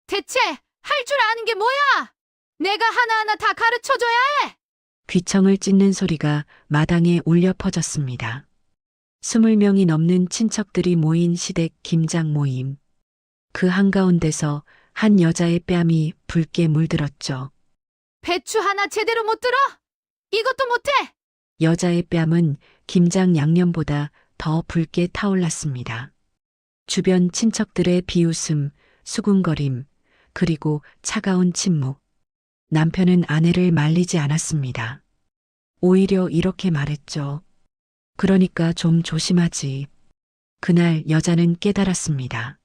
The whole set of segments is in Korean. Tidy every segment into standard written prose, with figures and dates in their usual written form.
대체 할 줄 아는 게 뭐야? 내가 하나하나 다 가르쳐줘야 해. 귀청을 찢는 소리가 마당에 울려 퍼졌습니다. 20명이 넘는 친척들이 모인 시댁 김장 모임. 그 한가운데서 한 여자의 뺨이 붉게 물들었죠. 배추 하나 제대로 못 들어? 이것도 못해? 여자의 뺨은 김장 양념보다 더 붉게 타올랐습니다. 주변 친척들의 비웃음, 수군거림, 그리고 차가운 침묵. 남편은 아내를 말리지 않았습니다. 오히려 이렇게 말했죠. 그러니까 좀 조심하지. 그날 여자는 깨달았습니다.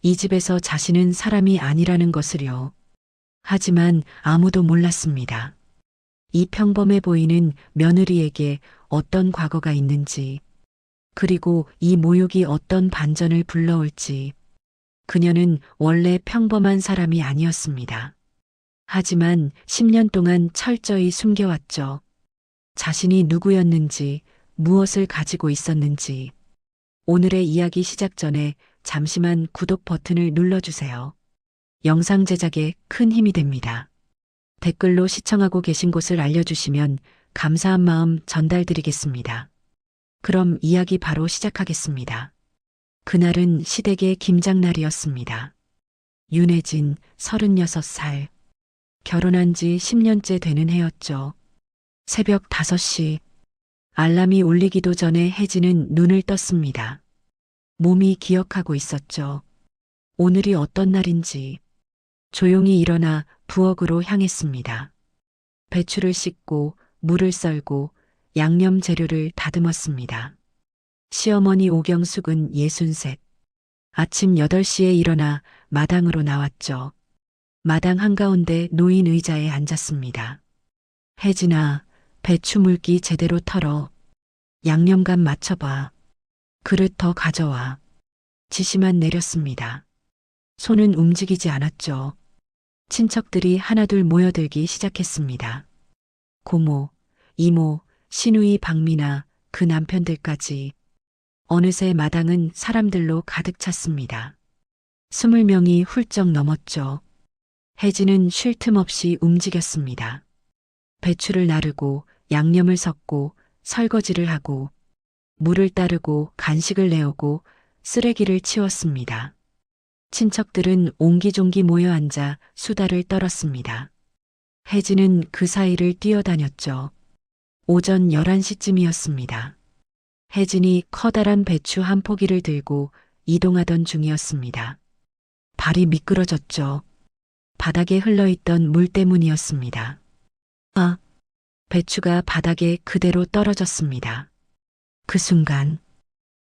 이 집에서 자신은 사람이 아니라는 것을요. 하지만 아무도 몰랐습니다. 이 평범해 보이는 며느리에게 어떤 과거가 있는지, 그리고 이 모욕이 어떤 반전을 불러올지. 그녀는 원래 평범한 사람이 아니었습니다. 하지만 10년 동안 철저히 숨겨왔죠. 자신이 누구였는지, 무엇을 가지고 있었는지. 오늘의 이야기 시작 전에 잠시만 구독 버튼을 눌러주세요. 영상 제작에 큰 힘이 됩니다. 댓글로 시청하고 계신 곳을 알려주시면 감사한 마음 전달드리겠습니다. 그럼 이야기 바로 시작하겠습니다. 그날은 시댁의 김장날이었습니다. 윤혜진 36살. 결혼한 지 10년째 되는 해였죠. 새벽 5시. 알람이 울리기도 전에 혜진은 눈을 떴습니다. 몸이 기억하고 있었죠. 오늘이 어떤 날인지. 조용히 일어나 부엌으로 향했습니다. 배추를 씻고 물을 썰고 양념 재료를 다듬었습니다. 시어머니 오경숙은 63. 아침 8시에 일어나 마당으로 나왔죠. 마당 한가운데 놓인 의자에 앉았습니다. 혜진아, 배추 물기 제대로 털어. 양념간 맞춰봐. 그릇 더 가져와. 지시만 내렸습니다. 손은 움직이지 않았죠. 친척들이 하나둘 모여들기 시작했습니다. 고모, 이모, 시누이 박미나 그 남편들까지. 어느새 마당은 사람들로 가득 찼습니다. 20명이 훌쩍 넘었죠. 혜진은 쉴 틈 없이 움직였습니다. 배추를 나르고 양념을 섞고 설거지를 하고 물을 따르고 간식을 내오고 쓰레기를 치웠습니다. 친척들은 옹기종기 모여 앉아 수다를 떨었습니다. 혜진은 그 사이를 뛰어다녔죠. 오전 11시쯤이었습니다. 혜진이 커다란 배추 한 포기를 들고 이동하던 중이었습니다. 발이 미끄러졌죠. 바닥에 흘러있던 물 때문이었습니다. 아, 배추가 바닥에 그대로 떨어졌습니다. 그 순간,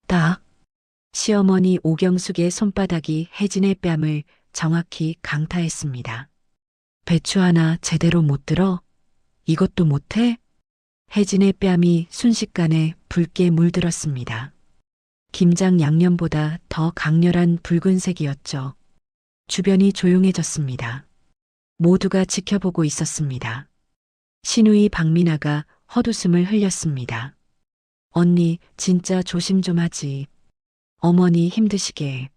딱, 시어머니 오경숙의 손바닥이 혜진의 뺨을 정확히 강타했습니다. 배추 하나 제대로 못 들어? 이것도 못해? 혜진의 뺨이 순식간에 붉게 물들었습니다. 김장 양념보다 더 강렬한 붉은색이었죠. 주변이 조용해졌습니다. 모두가 지켜보고 있었습니다. 시누이 박미나가 헛웃음을 흘렸습니다. 언니, 진짜 조심 좀 하지. 어머니 힘드시게.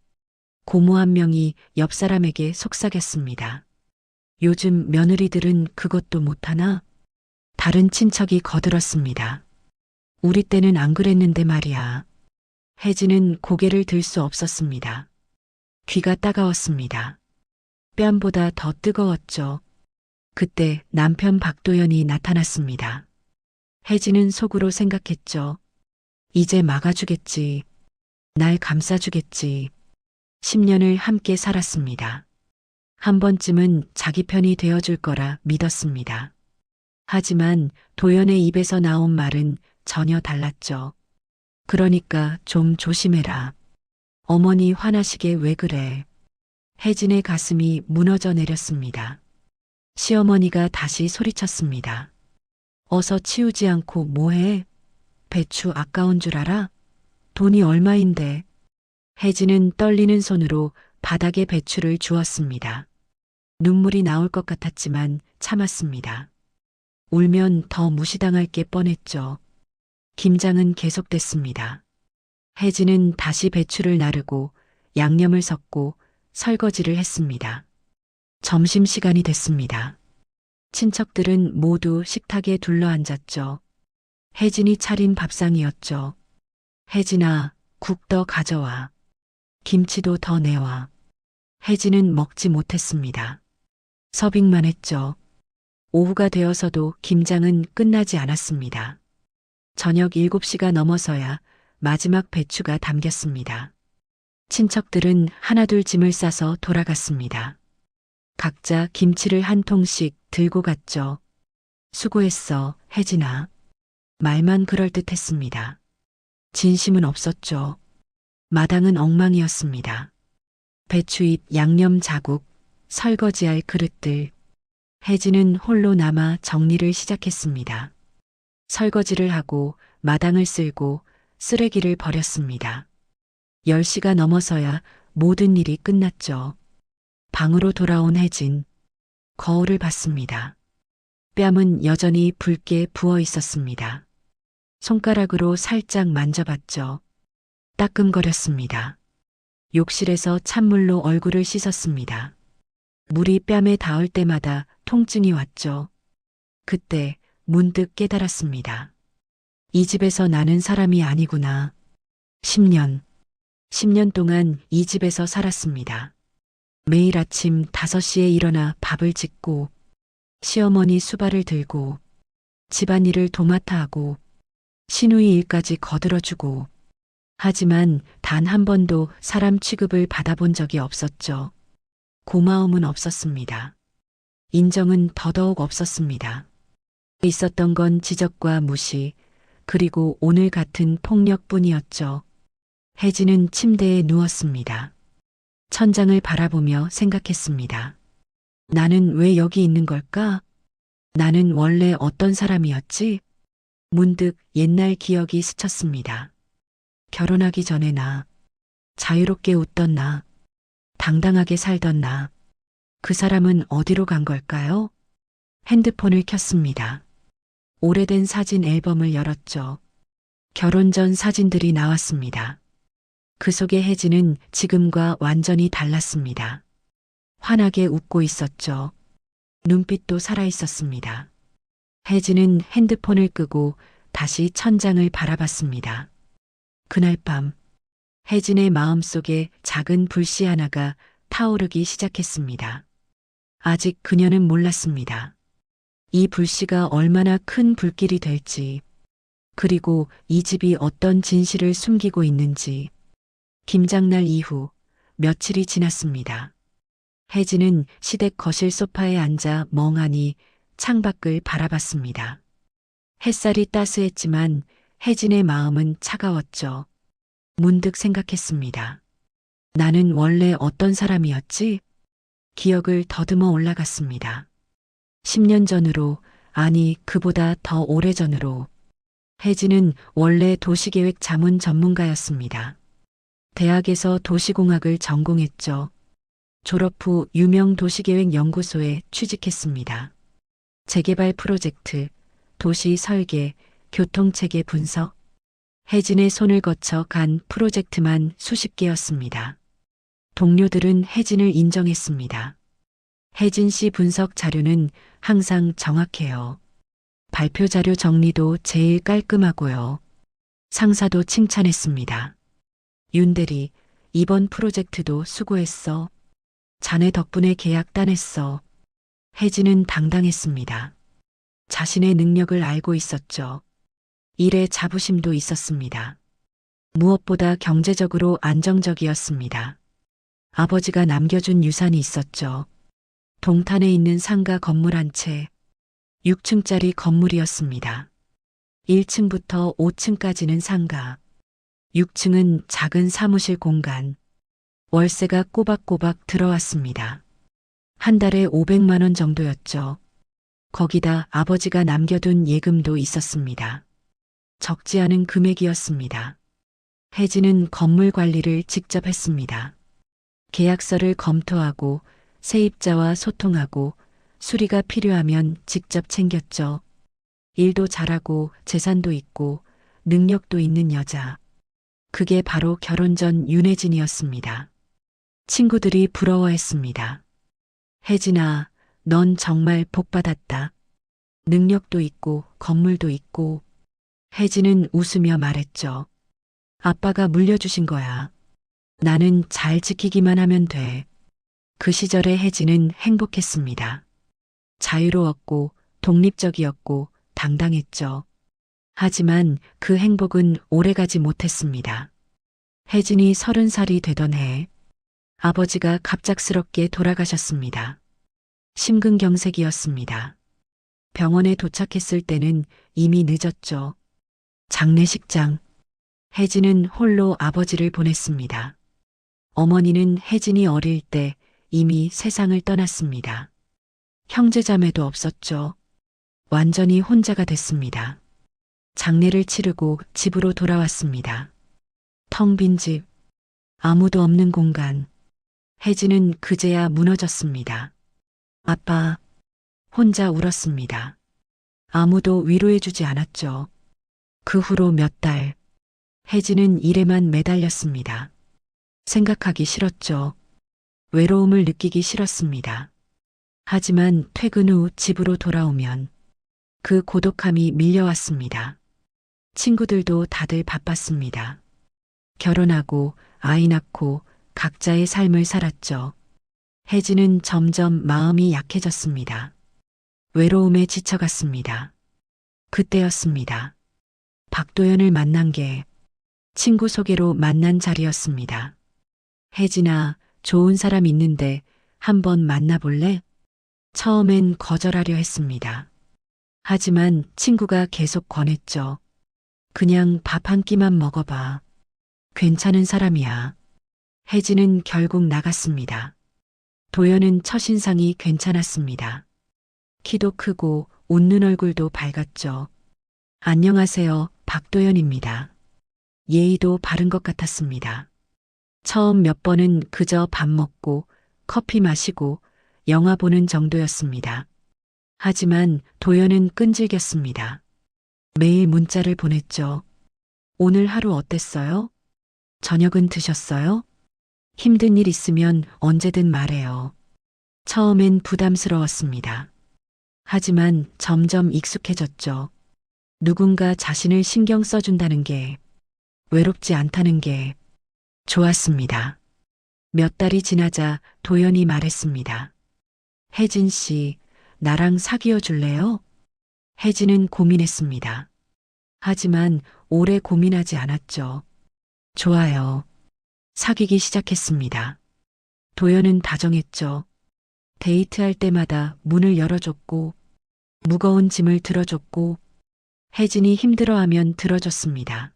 고모 한 명이 옆 사람에게 속삭였습니다. 요즘 며느리들은 그것도 못하나? 다른 친척이 거들었습니다. 우리 때는 안 그랬는데 말이야. 혜진은 고개를 들 수 없었습니다. 귀가 따가웠습니다. 뺨보다 더 뜨거웠죠. 그때 남편 박도연이 나타났습니다. 혜진은 속으로 생각했죠. 이제 막아주겠지. 날 감싸주겠지. 10년을 함께 살았습니다. 한 번쯤은 자기 편이 되어줄 거라 믿었습니다. 하지만 도연의 입에서 나온 말은 전혀 달랐죠. 그러니까 좀 조심해라. 어머니 화나시게 왜 그래. 혜진의 가슴이 무너져 내렸습니다. 시어머니가 다시 소리쳤습니다. 어서 치우지 않고 뭐해? 배추 아까운 줄 알아? 돈이 얼마인데. 혜진은 떨리는 손으로 바닥에 배추를 주었습니다. 눈물이 나올 것 같았지만 참았습니다. 울면 더 무시당할 게 뻔했죠. 김장은 계속됐습니다. 혜진은 다시 배추를 나르고 양념을 섞고 설거지를 했습니다. 점심시간이 됐습니다. 친척들은 모두 식탁에 둘러앉았죠. 혜진이 차린 밥상이었죠. 혜진아, 국 더 가져와. 김치도 더 내와. 혜진은 먹지 못했습니다. 서빙만 했죠. 오후가 되어서도 김장은 끝나지 않았습니다. 저녁 7시가 넘어서야 마지막 배추가 담겼습니다. 친척들은 하나둘 짐을 싸서 돌아갔습니다. 각자 김치를 한 통씩 들고 갔죠. 수고했어, 혜진아. 말만 그럴듯했습니다. 진심은 없었죠. 마당은 엉망이었습니다. 배추잎, 양념 자국, 설거지할 그릇들. 혜진은 홀로 남아 정리를 시작했습니다. 설거지를 하고 마당을 쓸고 쓰레기를 버렸습니다. 10시가 넘어서야 모든 일이 끝났죠. 방으로 돌아온 혜진. 거울을 봤습니다. 뺨은 여전히 붉게 부어 있었습니다. 손가락으로 살짝 만져봤죠. 따끔거렸습니다. 욕실에서 찬물로 얼굴을 씻었습니다. 물이 뺨에 닿을 때마다 통증이 왔죠. 그때 문득 깨달았습니다. 이 집에서 나는 사람이 아니구나. 10년 동안 이 집에서 살았습니다. 매일 아침 5시에 일어나 밥을 짓고 시어머니 수발을 들고 집안일을 도맡아 하고 시누이 일까지 거들어주고 하지만 단 한 번도 사람 취급을 받아본 적이 없었죠. 고마움은 없었습니다. 인정은 더더욱 없었습니다. 있었던 건 지적과 무시, 그리고 오늘 같은 폭력뿐이었죠. 혜진은 침대에 누웠습니다. 천장을 바라보며 생각했습니다. 나는 왜 여기 있는 걸까? 나는 원래 어떤 사람이었지? 문득 옛날 기억이 스쳤습니다. 결혼하기 전에 나, 자유롭게 웃던 나, 당당하게 살던 나, 그 사람은 어디로 간 걸까요? 핸드폰을 켰습니다. 오래된 사진 앨범을 열었죠. 결혼 전 사진들이 나왔습니다. 그 속의 혜진은 지금과 완전히 달랐습니다. 환하게 웃고 있었죠. 눈빛도 살아있었습니다. 혜진은 핸드폰을 끄고 다시 천장을 바라봤습니다. 그날 밤, 혜진의 마음속에 작은 불씨 하나가 타오르기 시작했습니다. 아직 그녀는 몰랐습니다. 이 불씨가 얼마나 큰 불길이 될지, 그리고 이 집이 어떤 진실을 숨기고 있는지. 김장날 이후 며칠이 지났습니다. 혜진은 시댁 거실 소파에 앉아 멍하니 창밖을 바라봤습니다. 햇살이 따스했지만 혜진의 마음은 차가웠죠. 문득 생각했습니다. 나는 원래 어떤 사람이었지? 기억을 더듬어 올라갔습니다. 10년 전으로, 아니 그보다 더 오래전으로. 혜진은 원래 도시계획 자문 전문가였습니다. 대학에서 도시공학을 전공했죠. 졸업 후 유명 도시계획 연구소에 취직했습니다. 재개발 프로젝트, 도시 설계, 교통체계 분석. 혜진의 손을 거쳐 간 프로젝트만 수십 개였습니다. 동료들은 혜진을 인정했습니다. 혜진 씨 분석 자료는 항상 정확해요. 발표 자료 정리도 제일 깔끔하고요. 상사도 칭찬했습니다. 윤대리, 이번 프로젝트도 수고했어. 자네 덕분에 계약 따냈어. 혜진은 당당했습니다. 자신의 능력을 알고 있었죠. 일에 자부심도 있었습니다. 무엇보다 경제적으로 안정적이었습니다. 아버지가 남겨준 유산이 있었죠. 동탄에 있는 상가 건물 한 채, 6층짜리 건물이었습니다. 1층부터 5층까지는 상가, 6층은 작은 사무실 공간. 월세가 꼬박꼬박 들어왔습니다. 한 달에 500만 원 정도였죠. 거기다 아버지가 남겨둔 예금도 있었습니다. 적지 않은 금액이었습니다. 혜진은 건물 관리를 직접 했습니다. 계약서를 검토하고 세입자와 소통하고 수리가 필요하면 직접 챙겼죠. 일도 잘하고 재산도 있고 능력도 있는 여자. 그게 바로 결혼 전 윤혜진이었습니다. 친구들이 부러워했습니다. 혜진아, 넌 정말 복받았다. 능력도 있고 건물도 있고. 혜진은 웃으며 말했죠. 아빠가 물려주신 거야. 나는 잘 지키기만 하면 돼. 그 시절의 혜진은 행복했습니다. 자유로웠고 독립적이었고 당당했죠. 하지만 그 행복은 오래가지 못했습니다. 혜진이 30살이 되던 해 아버지가 갑작스럽게 돌아가셨습니다. 심근경색이었습니다. 병원에 도착했을 때는 이미 늦었죠. 장례식장. 혜진은 홀로 아버지를 보냈습니다. 어머니는 혜진이 어릴 때 이미 세상을 떠났습니다. 형제자매도 없었죠. 완전히 혼자가 됐습니다. 장례를 치르고 집으로 돌아왔습니다. 텅 빈 집, 아무도 없는 공간. 혜진은 그제야 무너졌습니다. 아빠, 혼자 울었습니다. 아무도 위로해주지 않았죠. 그 후로 몇 달, 혜진은 일에만 매달렸습니다. 생각하기 싫었죠. 외로움을 느끼기 싫었습니다. 하지만 퇴근 후 집으로 돌아오면 그 고독함이 밀려왔습니다. 친구들도 다들 바빴습니다. 결혼하고 아이 낳고 각자의 삶을 살았죠. 혜진은 점점 마음이 약해졌습니다. 외로움에 지쳐갔습니다. 그때였습니다. 박도연을 만난 게 친구 소개로 만난 자리였습니다. 혜진아, 좋은 사람 있는데 한번 만나볼래? 처음엔 거절하려 했습니다. 하지만 친구가 계속 권했죠. 그냥 밥 한 끼만 먹어봐. 괜찮은 사람이야. 혜진은 결국 나갔습니다. 도연은 첫인상이 괜찮았습니다. 키도 크고 웃는 얼굴도 밝았죠. 안녕하세요, 박도연입니다. 예의도 바른 것 같았습니다. 처음 몇 번은 그저 밥 먹고 커피 마시고 영화 보는 정도였습니다. 하지만 도연은 끈질겼습니다. 매일 문자를 보냈죠. 오늘 하루 어땠어요? 저녁은 드셨어요? 힘든 일 있으면 언제든 말해요. 처음엔 부담스러웠습니다. 하지만 점점 익숙해졌죠. 누군가 자신을 신경 써준다는 게, 외롭지 않다는 게 좋았습니다. 몇 달이 지나자 도연이 말했습니다. 혜진 씨, 나랑 사귀어 줄래요? 혜진은 고민했습니다. 하지만 오래 고민하지 않았죠. 좋아요. 사귀기 시작했습니다. 도연은 다정했죠. 데이트할 때마다 문을 열어줬고, 무거운 짐을 들어줬고, 혜진이 힘들어하면 들어줬습니다.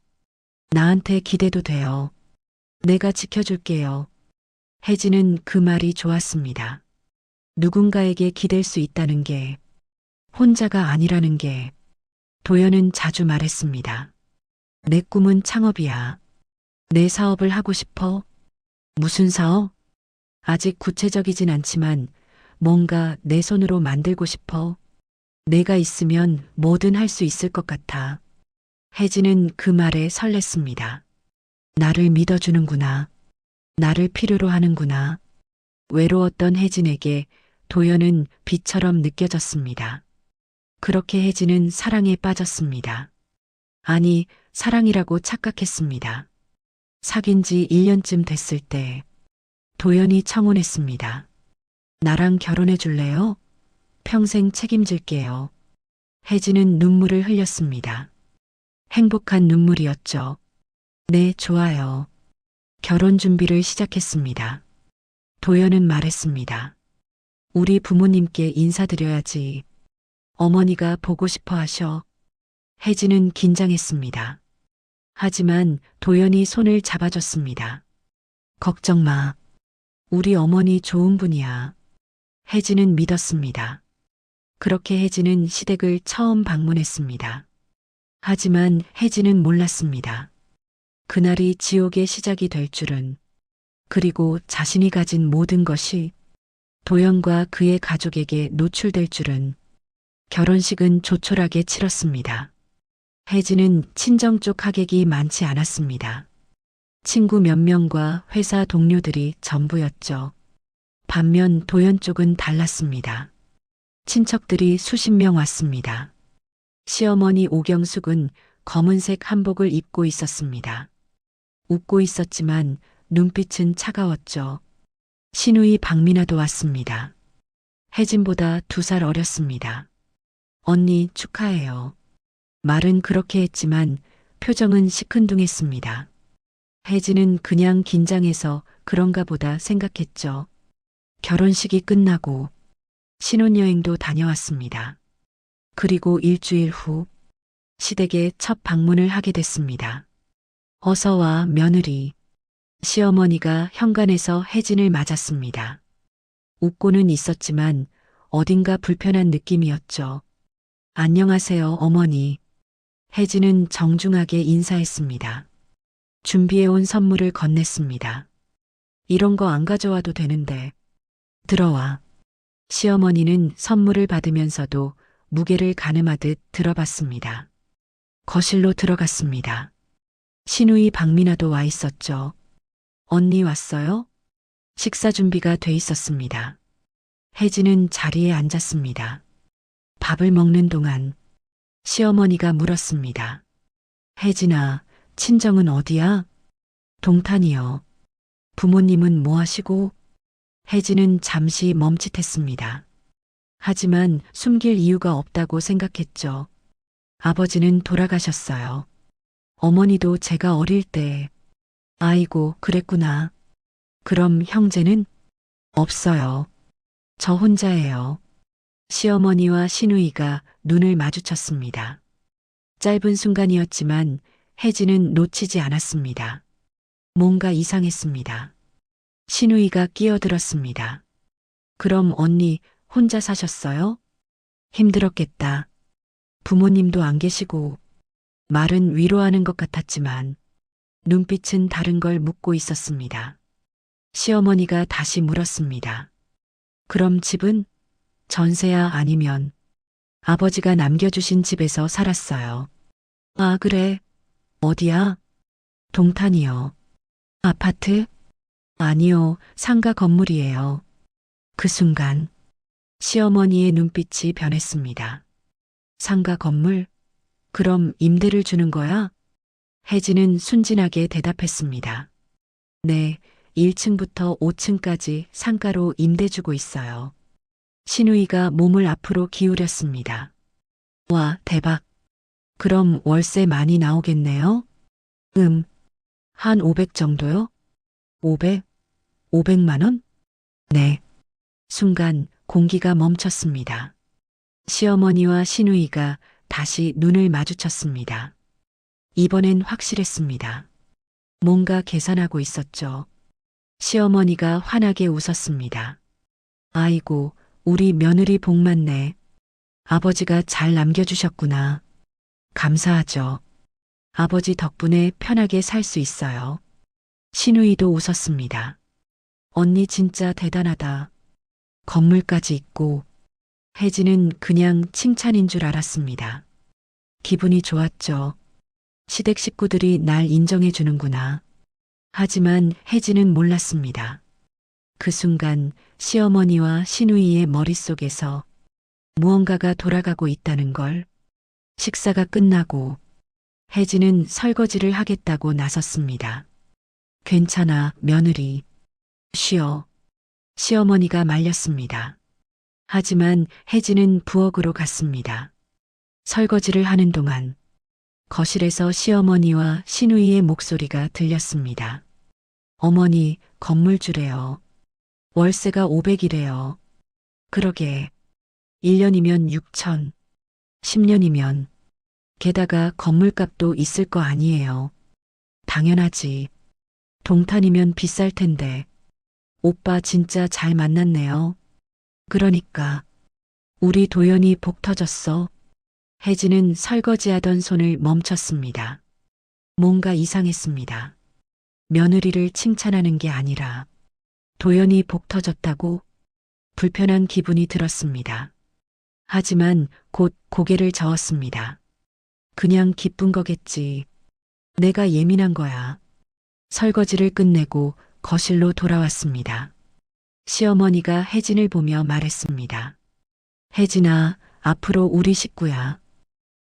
나한테 기대도 돼요. 내가 지켜줄게요. 혜진은 그 말이 좋았습니다. 누군가에게 기댈 수 있다는 게, 혼자가 아니라는 게. 도연은 자주 말했습니다. 내 꿈은 창업이야. 내 사업을 하고 싶어. 무슨 사업? 아직 구체적이진 않지만 뭔가 내 손으로 만들고 싶어. 내가 있으면 뭐든 할 수 있을 것 같아. 혜진은 그 말에 설렜습니다. 나를 믿어주는구나. 나를 필요로 하는구나. 외로웠던 혜진에게 도연은 빛처럼 느껴졌습니다. 그렇게 혜진은 사랑에 빠졌습니다. 아니, 사랑이라고 착각했습니다. 사귄 지 1년쯤 됐을 때 도연이 청혼했습니다. 나랑 결혼해 줄래요? 평생 책임질게요. 혜진은 눈물을 흘렸습니다. 행복한 눈물이었죠. 네, 좋아요. 결혼 준비를 시작했습니다. 도연은 말했습니다. 우리 부모님께 인사드려야지. 어머니가 보고 싶어 하셔. 혜진은 긴장했습니다. 하지만 도연이 손을 잡아줬습니다. 걱정 마. 우리 어머니 좋은 분이야. 혜진은 믿었습니다. 그렇게 혜진은 시댁을 처음 방문했습니다. 하지만 혜진은 몰랐습니다. 그날이 지옥의 시작이 될 줄은, 그리고 자신이 가진 모든 것이 도연과 그의 가족에게 노출될 줄은. 결혼식은 조촐하게 치렀습니다. 혜진은 친정 쪽 하객이 많지 않았습니다. 친구 몇 명과 회사 동료들이 전부였죠. 반면 도연 쪽은 달랐습니다. 친척들이 수십 명 왔습니다. 시어머니 오경숙은 검은색 한복을 입고 있었습니다. 웃고 있었지만 눈빛은 차가웠죠. 시누이 박미나도 왔습니다. 혜진보다 2살 어렸습니다. 언니 축하해요. 말은 그렇게 했지만 표정은 시큰둥했습니다. 혜진은 그냥 긴장해서 그런가 보다 생각했죠. 결혼식이 끝나고 신혼여행도 다녀왔습니다. 그리고 일주일 후 시댁에 첫 방문을 하게 됐습니다. 어서 와, 며느리. 시어머니가 현관에서 혜진을 맞았습니다. 웃고는 있었지만 어딘가 불편한 느낌이었죠. 안녕하세요, 어머니. 혜진은 정중하게 인사했습니다. 준비해온 선물을 건넸습니다. 이런 거 안 가져와도 되는데. 들어와. 시어머니는 선물을 받으면서도 무게를 가늠하듯 들어봤습니다. 거실로 들어갔습니다. 시누이 박미나도 와 있었죠. 언니 왔어요? 식사 준비가 돼 있었습니다. 혜진은 자리에 앉았습니다. 밥을 먹는 동안 시어머니가 물었습니다. 혜진아, 친정은 어디야? 동탄이요. 부모님은 뭐 하시고? 혜진은 잠시 멈칫했습니다. 하지만 숨길 이유가 없다고 생각했죠. 아버지는 돌아가셨어요. 어머니도 제가 어릴 때. 아이고, 그랬구나. 그럼 형제는? 없어요. 저 혼자예요. 시어머니와 시누이가 눈을 마주쳤습니다. 짧은 순간이었지만 혜진은 놓치지 않았습니다. 뭔가 이상했습니다. 시누이가 끼어들었습니다. 그럼 언니 혼자 사셨어요? 힘들었겠다. 부모님도 안 계시고. 말은 위로하는 것 같았지만 눈빛은 다른 걸 묻고 있었습니다. 시어머니가 다시 물었습니다. 그럼 집은? 전세야 아니면? 아버지가 남겨주신 집에서 살았어요. 아, 그래. 어디야? 동탄이요. 아파트? 아니요, 상가 건물이에요. 그 순간 시어머니의 눈빛이 변했습니다. 상가 건물? 그럼 임대를 주는 거야? 혜진은 순진하게 대답했습니다. 네, 1층부터 5층까지 상가로 임대 주고 있어요. 시누이가 몸을 앞으로 기울였습니다. 와, 대박. 그럼 월세 많이 나오겠네요? 한 500 정도요? 500? 500만 원? 네. 순간 공기가 멈췄습니다. 시어머니와 시누이가 다시 눈을 마주쳤습니다. 이번엔 확실했습니다. 뭔가 계산하고 있었죠. 시어머니가 환하게 웃었습니다. 아이고, 우리 며느리 복 많네. 아버지가 잘 남겨주셨구나. 감사하죠. 아버지 덕분에 편하게 살 수 있어요. 시누이도 웃었습니다. 언니 진짜 대단하다. 건물까지 있고. 혜진은 그냥 칭찬인 줄 알았습니다. 기분이 좋았죠. 시댁 식구들이 날 인정해 주는구나. 하지만 혜진은 몰랐습니다. 그 순간 시어머니와 시누이의 머릿속에서 무언가가 돌아가고 있다는 걸. 식사가 끝나고 혜진은 설거지를 하겠다고 나섰습니다. 괜찮아, 며느리. 쉬어. 시어머니가 말렸습니다. 하지만 혜진은 부엌으로 갔습니다. 설거지를 하는 동안 거실에서 시어머니와 시누이의 목소리가 들렸습니다. 어머니, 건물주래요. 월세가 500이래요. 그러게. 1년이면 6천, 10년이면. 게다가 건물값도 있을 거 아니에요. 당연하지. 동탄이면 비쌀 텐데. 오빠 진짜 잘 만났네요. 그러니까. 우리 도연이 복 터졌어. 혜진은 설거지하던 손을 멈췄습니다. 뭔가 이상했습니다. 며느리를 칭찬하는 게 아니라 도연이 복 터졌다고 불편한 기분이 들었습니다. 하지만 곧 고개를 저었습니다. 그냥 기쁜 거겠지. 내가 예민한 거야. 설거지를 끝내고 거실로 돌아왔습니다. 시어머니가 혜진을 보며 말했습니다. 혜진아, 앞으로 우리 식구야.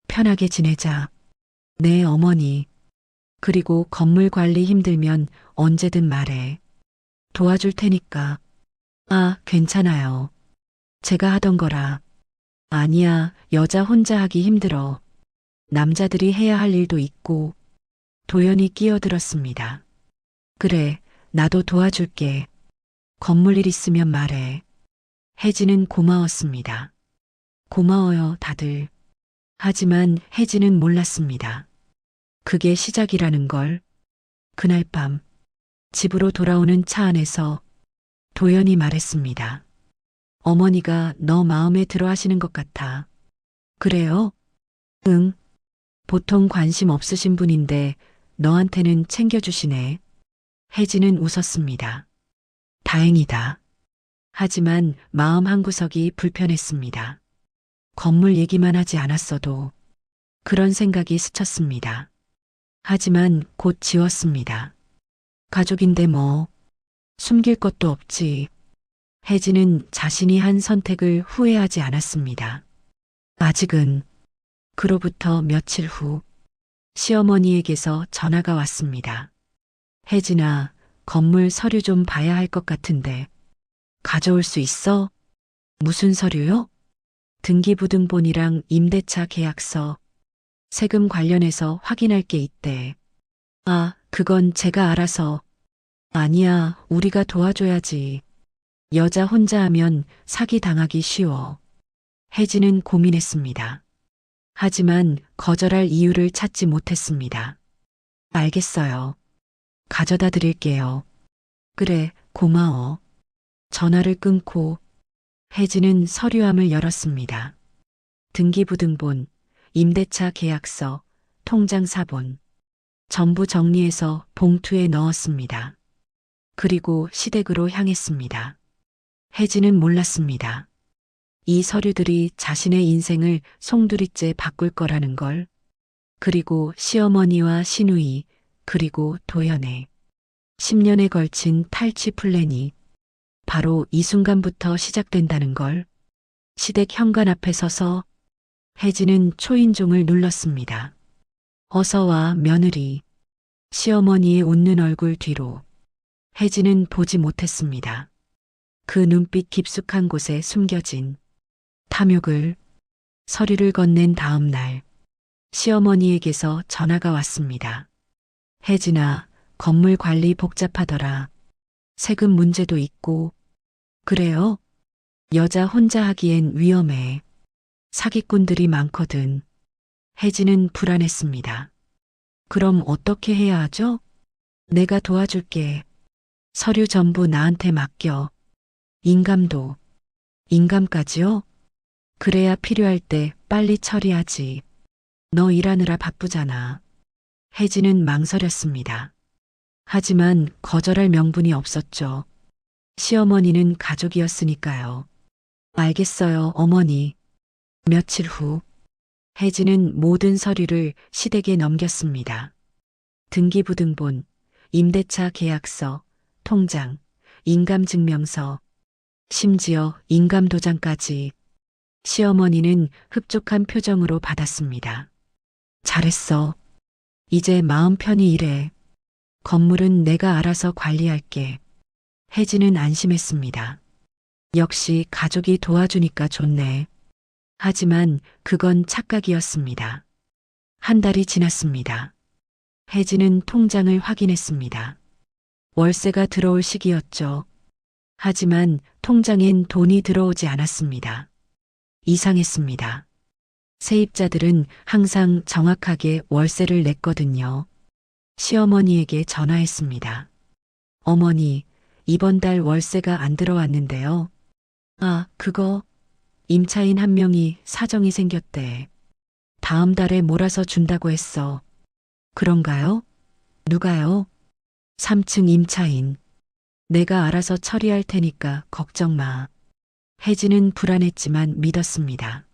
편하게 지내자. 네, 어머니. 그리고 건물 관리 힘들면 언제든 말해. 도와줄 테니까. 아, 괜찮아요. 제가 하던 거라. 아니야, 여자 혼자 하기 힘들어. 남자들이 해야 할 일도 있고. 도연이 끼어들었습니다. 그래, 나도 도와줄게. 건물 일 있으면 말해. 혜진은 고마웠습니다. 고마워요, 다들. 하지만 혜진은 몰랐습니다. 그게 시작이라는 걸. 그날 밤, 집으로 돌아오는 차 안에서 도연이 말했습니다. 어머니가 너 마음에 들어 하시는 것 같아. 그래요? 응. 보통 관심 없으신 분인데 너한테는 챙겨주시네. 혜진은 웃었습니다. 다행이다. 하지만 마음 한구석이 불편했습니다. 건물 얘기만 하지 않았어도 그런 생각이 스쳤습니다. 하지만 곧 지웠습니다. 가족인데 뭐, 숨길 것도 없지. 혜진은 자신이 한 선택을 후회하지 않았습니다. 아직은. 그로부터 며칠 후, 시어머니에게서 전화가 왔습니다. 혜진아, 건물 서류 좀 봐야 할 것 같은데. 가져올 수 있어? 무슨 서류요? 등기부등본이랑 임대차 계약서, 세금 관련해서 확인할 게 있대. 아, 그건 제가 알아서. 아니야, 우리가 도와줘야지. 여자 혼자 하면 사기 당하기 쉬워. 혜진은 고민했습니다. 하지만 거절할 이유를 찾지 못했습니다. 알겠어요. 가져다 드릴게요. 그래, 고마워. 전화를 끊고 혜진은 서류함을 열었습니다. 등기부등본, 임대차 계약서, 통장 사본. 전부 정리해서 봉투에 넣었습니다. 그리고 시댁으로 향했습니다. 혜진은 몰랐습니다. 이 서류들이 자신의 인생을 송두리째 바꿀 거라는 걸. 그리고 시어머니와 시누이, 그리고 도연의 10년에 걸친 탈취 플랜이 바로 이 순간부터 시작된다는 걸. 시댁 현관 앞에 서서 혜진은 초인종을 눌렀습니다. 어서 와, 며느리. 시어머니의 웃는 얼굴 뒤로 혜진은 보지 못했습니다. 그 눈빛 깊숙한 곳에 숨겨진 탐욕을. 서류를 건넨 다음 날, 시어머니에게서 전화가 왔습니다. 혜진아, 건물 관리 복잡하더라. 세금 문제도 있고. 그래요? 여자 혼자 하기엔 위험해. 사기꾼들이 많거든. 혜진은 불안했습니다. 그럼 어떻게 해야 하죠? 내가 도와줄게. 서류 전부 나한테 맡겨. 인감도. 인감까지요? 그래야 필요할 때 빨리 처리하지. 너 일하느라 바쁘잖아. 혜진은 망설였습니다. 하지만 거절할 명분이 없었죠. 시어머니는 가족이었으니까요. 알겠어요, 어머니. 며칠 후, 혜진은 모든 서류를 시댁에 넘겼습니다. 등기부등본, 임대차 계약서, 통장, 인감증명서, 심지어 인감도장까지. 시어머니는 흡족한 표정으로 받았습니다. 잘했어. 이제 마음 편히 일해. 건물은 내가 알아서 관리할게. 혜진은 안심했습니다. 역시 가족이 도와주니까 좋네. 하지만 그건 착각이었습니다. 한 달이 지났습니다. 혜진은 통장을 확인했습니다. 월세가 들어올 시기였죠. 하지만 통장엔 돈이 들어오지 않았습니다. 이상했습니다. 세입자들은 항상 정확하게 월세를 냈거든요. 시어머니에게 전화했습니다. 어머니, 이번 달 월세가 안 들어왔는데요. 아, 그거 임차인 한 명이 사정이 생겼대. 다음 달에 몰아서 준다고 했어. 그런가요? 누가요? 3층 임차인. 내가 알아서 처리할 테니까 걱정 마. 혜진은 불안했지만 믿었습니다.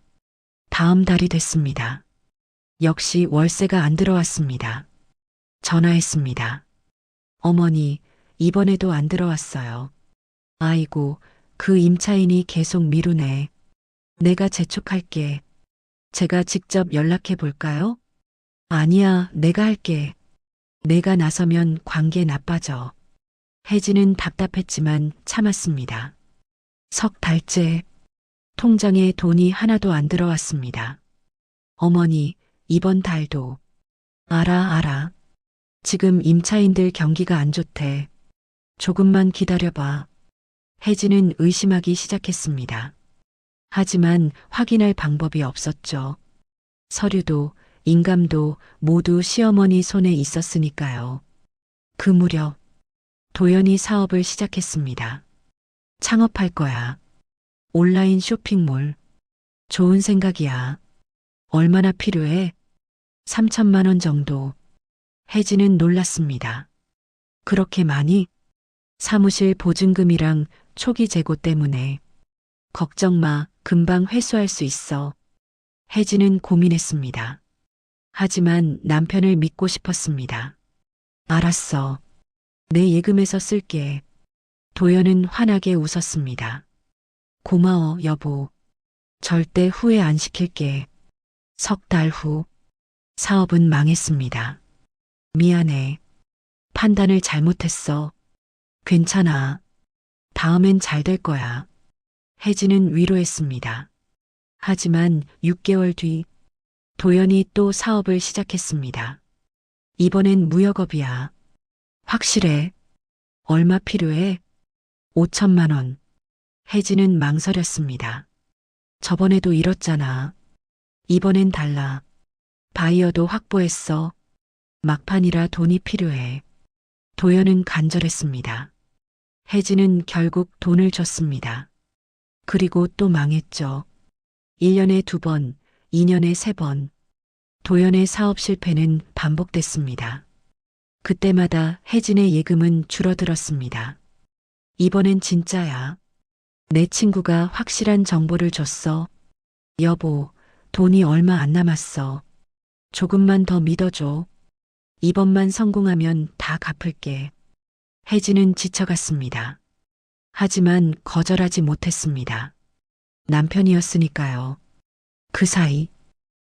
다음 달이 됐습니다. 역시 월세가 안 들어왔습니다. 전화했습니다. 어머니, 이번에도 안 들어왔어요. 아이고, 그 임차인이 계속 미루네. 내가 재촉할게. 제가 직접 연락해 볼까요? 아니야, 내가 할게. 내가 나서면 관계 나빠져. 혜진은 답답했지만 참았습니다. 석 달째 통장에 돈이 하나도 안 들어왔습니다. 어머니, 이번 달도. 알아. 지금 임차인들 경기가 안 좋대. 조금만 기다려봐. 혜진은 의심하기 시작했습니다. 하지만 확인할 방법이 없었죠. 서류도 인감도 모두 시어머니 손에 있었으니까요. 그 무렵 도연이 사업을 시작했습니다. 창업할 거야. 온라인 쇼핑몰. 좋은 생각이야. 얼마나 필요해? 3천만 원 정도. 혜진은 놀랐습니다. 그렇게 많이? 사무실 보증금이랑 초기 재고 때문에. 걱정 마, 금방 회수할 수 있어. 혜진은 고민했습니다. 하지만 남편을 믿고 싶었습니다. 알았어. 내 예금에서 쓸게. 도연은 환하게 웃었습니다. 고마워, 여보. 절대 후회 안 시킬게. 석 달 후. 사업은 망했습니다. 미안해. 판단을 잘못했어. 괜찮아. 다음엔 잘 될 거야. 혜진은 위로했습니다. 하지만 6개월 뒤 도연이 또 사업을 시작했습니다. 이번엔 무역업이야. 확실해. 얼마 필요해? 5천만 원. 혜진은 망설였습니다. 저번에도 잃었잖아. 이번엔 달라. 바이어도 확보했어. 막판이라 돈이 필요해. 도연은 간절했습니다. 혜진은 결국 돈을 줬습니다. 그리고 또 망했죠. 1년에 2번, 2년에 3번. 도연의 사업 실패는 반복됐습니다. 그때마다 혜진의 예금은 줄어들었습니다. 이번엔 진짜야. 내 친구가 확실한 정보를 줬어. 여보, 돈이 얼마 안 남았어. 조금만 더 믿어줘. 이번만 성공하면 다 갚을게. 혜진은 지쳐갔습니다. 하지만 거절하지 못했습니다. 남편이었으니까요. 그 사이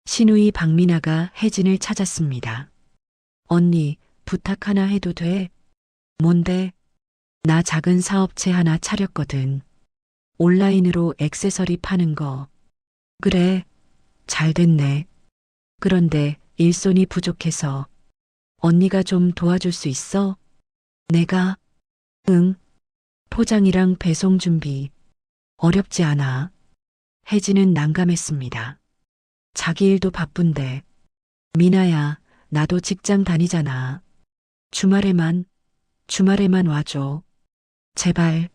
시누이 박미나가 혜진을 찾았습니다. 언니, 부탁 하나 해도 돼? 뭔데? 나 작은 사업체 하나 차렸거든. 온라인으로 액세서리 파는 거. 그래, 잘 됐네. 그런데 일손이 부족해서 언니가 좀 도와줄 수 있어? 내가? 응. 포장이랑 배송 준비. 어렵지 않아. 혜진은 난감했습니다. 자기 일도 바쁜데. 미나야, 나도 직장 다니잖아. 주말에만 와줘. 제발.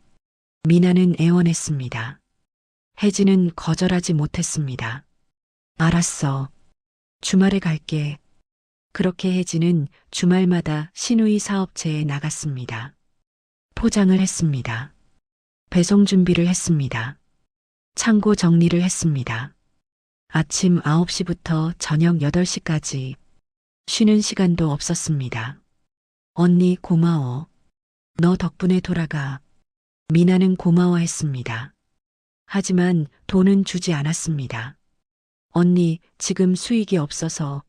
미나는 애원했습니다. 혜진은 거절하지 못했습니다. 알았어. 주말에 갈게. 그렇게 혜진은 주말마다 시누이 사업체에 나갔습니다. 포장을 했습니다. 배송 준비를 했습니다. 창고 정리를 했습니다. 아침 9시부터 저녁 8시까지 쉬는 시간도 없었습니다. 언니 고마워. 너 덕분에 돌아가. 미나는 고마워했습니다. 하지만 돈은 주지 않았습니다. 언니, 지금 수익이 없어서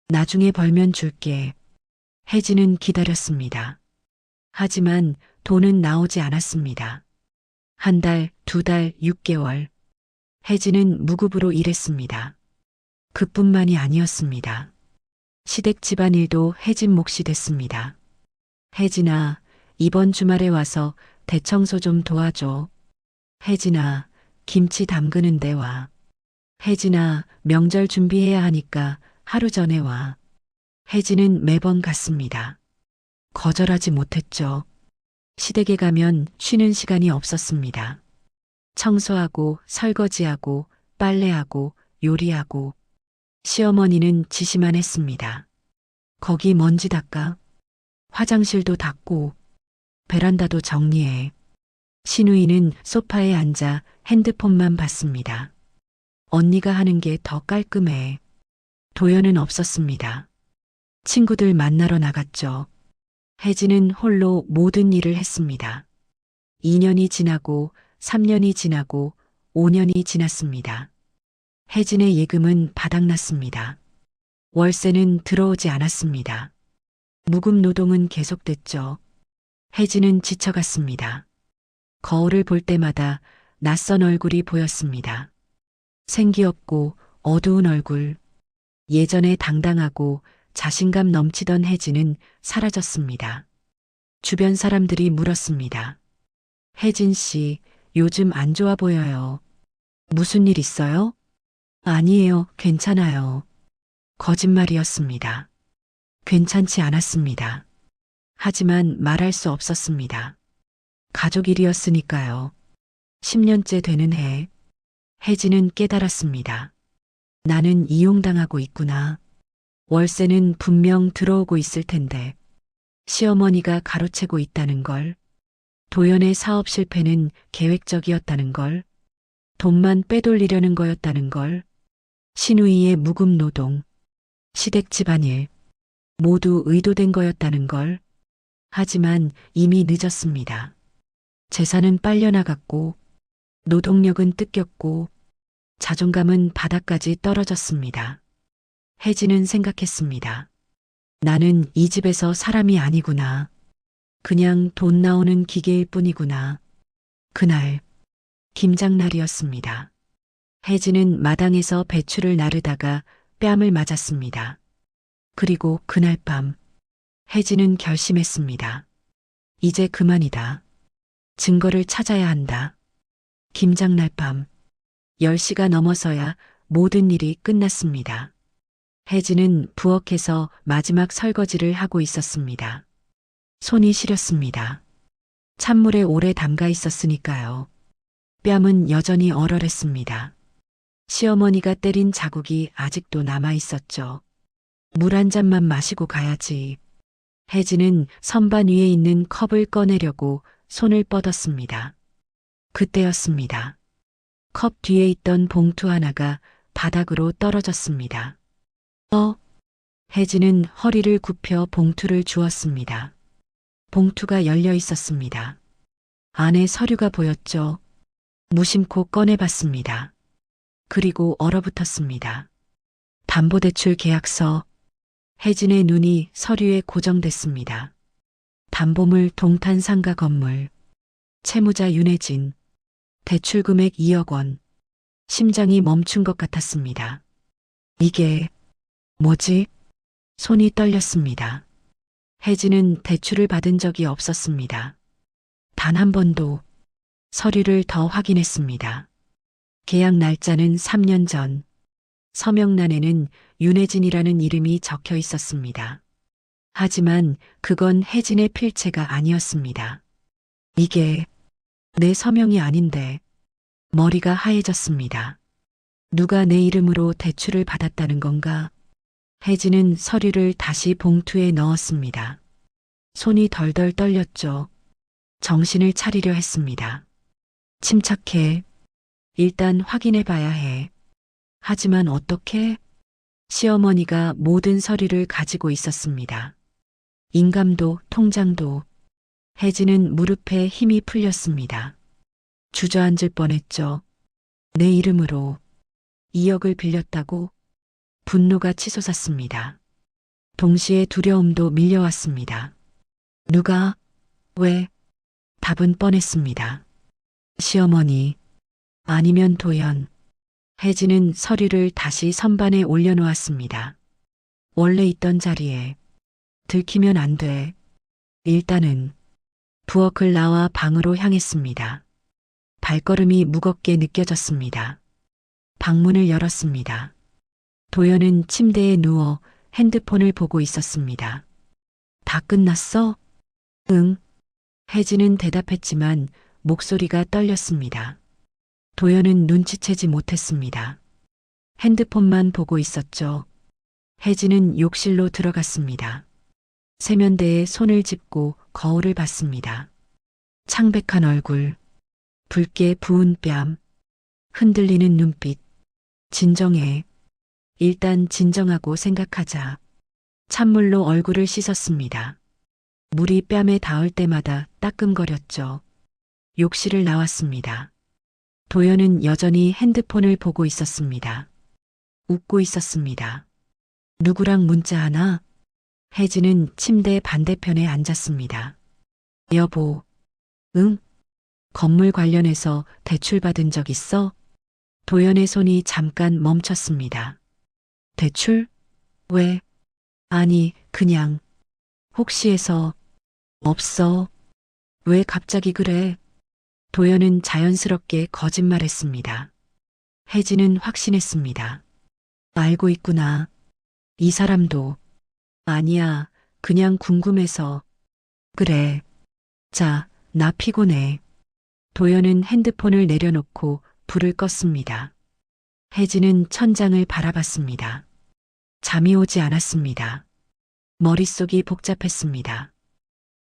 나중에 벌면 줄게. 혜진은 기다렸습니다. 하지만 돈은 나오지 않았습니다. 한 달, 2달, 6개월. 혜진은 무급으로 일했습니다. 그뿐만이 아니었습니다. 시댁 집안일도 혜진 몫이 됐습니다. 혜진아, 이번 주말에 와서 대청소 좀 도와줘. 혜진아, 김치 담그는데 와. 혜진아, 명절 준비해야 하니까 하루 전에 와. 혜진은 매번 갔습니다. 거절하지 못했죠. 시댁에 가면 쉬는 시간이 없었습니다. 청소하고 설거지하고 빨래하고 요리하고 시어머니는 지시만 했습니다. 거기 먼지 닦아. 화장실도 닦고 베란다도 정리해. 시누이는 소파에 앉아 핸드폰만 봤습니다. 언니가 하는 게 더 깔끔해. 도연은 없었습니다. 친구들 만나러 나갔죠. 혜진은 홀로 모든 일을 했습니다. 2년이 지나고 3년이 지나고 5년이 지났습니다. 혜진의 예금은 바닥났습니다. 월세는 들어오지 않았습니다. 무급 노동은 계속됐죠. 혜진은 지쳐갔습니다. 거울을 볼 때마다 낯선 얼굴이 보였습니다. 생기 없고 어두운 얼굴. 예전에 당당하고 자신감 넘치던 혜진은 사라졌습니다. 주변 사람들이 물었습니다. 혜진 씨, 요즘 안 좋아 보여요. 무슨 일 있어요? 아니에요, 괜찮아요. 거짓말이었습니다. 괜찮지 않았습니다. 하지만 말할 수 없었습니다. 가족 일이었으니까요. 10년째 되는 해, 혜진은 깨달았습니다. 나는 이용당하고 있구나. 월세는 분명 들어오고 있을 텐데, 시어머니가 가로채고 있다는 걸, 도연의 사업 실패는 계획적이었다는 걸, 돈만 빼돌리려는 거였다는 걸, 신우이의 무급 노동, 시댁 집안일, 모두 의도된 거였다는 걸. 하지만 이미 늦었습니다. 재산은 빨려나갔고, 노동력은 뜯겼고, 자존감은 바닥까지 떨어졌습니다. 혜진은 생각했습니다. 나는 이 집에서 사람이 아니구나. 그냥 돈 나오는 기계일 뿐이구나. 그날, 김장날이었습니다. 혜진은 마당에서 배추를 나르다가 뺨을 맞았습니다. 그리고 그날 밤, 혜진은 결심했습니다. 이제 그만이다. 증거를 찾아야 한다. 김장날 밤, 10시가 넘어서야 모든 일이 끝났습니다. 혜진은 부엌에서 마지막 설거지를 하고 있었습니다. 손이 시렸습니다. 찬물에 오래 담가 있었으니까요. 뺨은 여전히 얼얼했습니다. 시어머니가 때린 자국이 아직도 남아 있었죠. 물 한 잔만 마시고 가야지. 혜진은 선반 위에 있는 컵을 꺼내려고 손을 뻗었습니다. 그때였습니다. 컵 뒤에 있던 봉투 하나가 바닥으로 떨어졌습니다. 혜진은 허리를 굽혀 봉투를 주었습니다. 봉투가 열려 있었습니다. 안에 서류가 보였죠. 무심코 꺼내봤습니다. 그리고 얼어붙었습니다. 담보대출 계약서. 혜진의 눈이 서류에 고정됐습니다. 담보물 동탄 상가 건물. 채무자 윤혜진. 대출 금액 2억 원. 심장이 멈춘 것 같았습니다. 이게 뭐지? 손이 떨렸습니다. 혜진은 대출을 받은 적이 없었습니다. 단 한 번도. 서류를 더 확인했습니다. 계약 날짜는 3년 전. 서명란에는 윤혜진이라는 이름이 적혀 있었습니다. 하지만 그건 혜진의 필체가 아니었습니다. 이게 내 서명이 아닌데. 머리가 하얘졌습니다. 누가 내 이름으로 대출을 받았다는 건가? 혜진은 서류를 다시 봉투에 넣었습니다. 손이 덜덜 떨렸죠. 정신을 차리려 했습니다. 침착해. 일단 확인해 봐야 해. 하지만 어떻게? 시어머니가 모든 서류를 가지고 있었습니다. 인감도 통장도. 혜진은 무릎에 힘이 풀렸습니다. 주저앉을 뻔했죠. 내 이름으로 2억을 빌렸다고? 분노가 치솟았습니다. 동시에 두려움도 밀려왔습니다. 누가? 왜? 답은 뻔했습니다. 시어머니, 아니면 도연. 혜진은 서류를 다시 선반에 올려놓았습니다. 원래 있던 자리에. 들키면 안 돼. 일단은. 부엌을 나와 방으로 향했습니다. 발걸음이 무겁게 느껴졌습니다. 방문을 열었습니다. 도연은 침대에 누워 핸드폰을 보고 있었습니다. 다 끝났어? 응. 혜진은 대답했지만 목소리가 떨렸습니다. 도연은 눈치채지 못했습니다. 핸드폰만 보고 있었죠. 혜진은 욕실로 들어갔습니다. 세면대에 손을 짚고 거울을 봤습니다. 창백한 얼굴, 붉게 부은 뺨, 흔들리는 눈빛. 진정해. 일단 진정하고 생각하자. 찬물로 얼굴을 씻었습니다. 물이 뺨에 닿을 때마다 따끔거렸죠. 욕실을 나왔습니다. 도연은 여전히 핸드폰을 보고 있었습니다. 웃고 있었습니다. 누구랑 문자하나? 혜진은 침대 반대편에 앉았습니다. 여보, 응? 건물 관련해서 대출 받은 적 있어? 도연의 손이 잠깐 멈췄습니다. 대출? 왜? 아니, 그냥. 혹시 해서. 없어. 왜 갑자기 그래? 도연은 자연스럽게 거짓말했습니다. 혜진은 확신했습니다. 알고 있구나. 이 사람도. 아니야, 그냥 궁금해서. 그래. 자, 나 피곤해. 도연은 핸드폰을 내려놓고 불을 껐습니다. 혜진은 천장을 바라봤습니다. 잠이 오지 않았습니다. 머릿속이 복잡했습니다.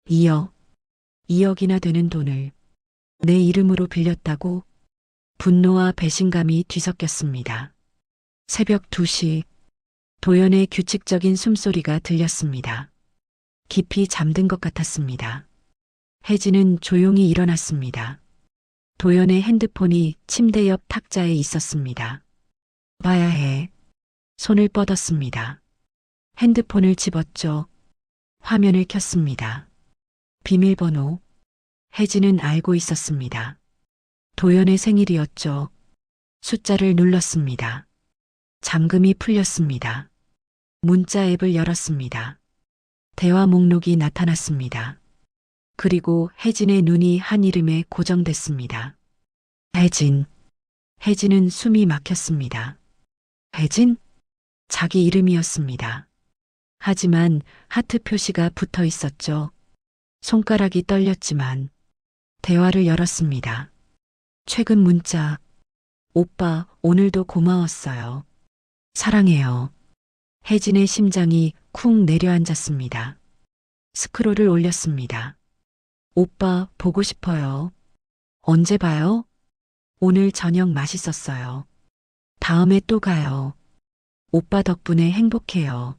2억이나 되는 돈을 내 이름으로 빌렸다고? 분노와 배신감이 뒤섞였습니다. 새벽 2시, 도연의 규칙적인 숨소리가 들렸습니다. 깊이 잠든 것 같았습니다. 혜진은 조용히 일어났습니다. 도연의 핸드폰이 침대 옆 탁자에 있었습니다. 봐야 해. 손을 뻗었습니다. 핸드폰을 집었죠. 화면을 켰습니다. 비밀번호. 혜진은 알고 있었습니다. 도연의 생일이었죠. 숫자를 눌렀습니다. 잠금이 풀렸습니다. 문자 앱을 열었습니다. 대화 목록이 나타났습니다. 그리고 혜진의 눈이 한 이름에 고정됐습니다. 혜진. 혜진은 숨이 막혔습니다. 혜진? 자기 이름이었습니다. 하지만 하트 표시가 붙어 있었죠. 손가락이 떨렸지만 대화를 열었습니다. 최근 문자. 오빠, 오늘도 고마웠어요. 사랑해요. 혜진의 심장이 쿵 내려앉았습니다. 스크롤을 올렸습니다. 오빠, 보고 싶어요. 언제 봐요? 오늘 저녁 맛있었어요. 다음에 또 가요. 오빠 덕분에 행복해요.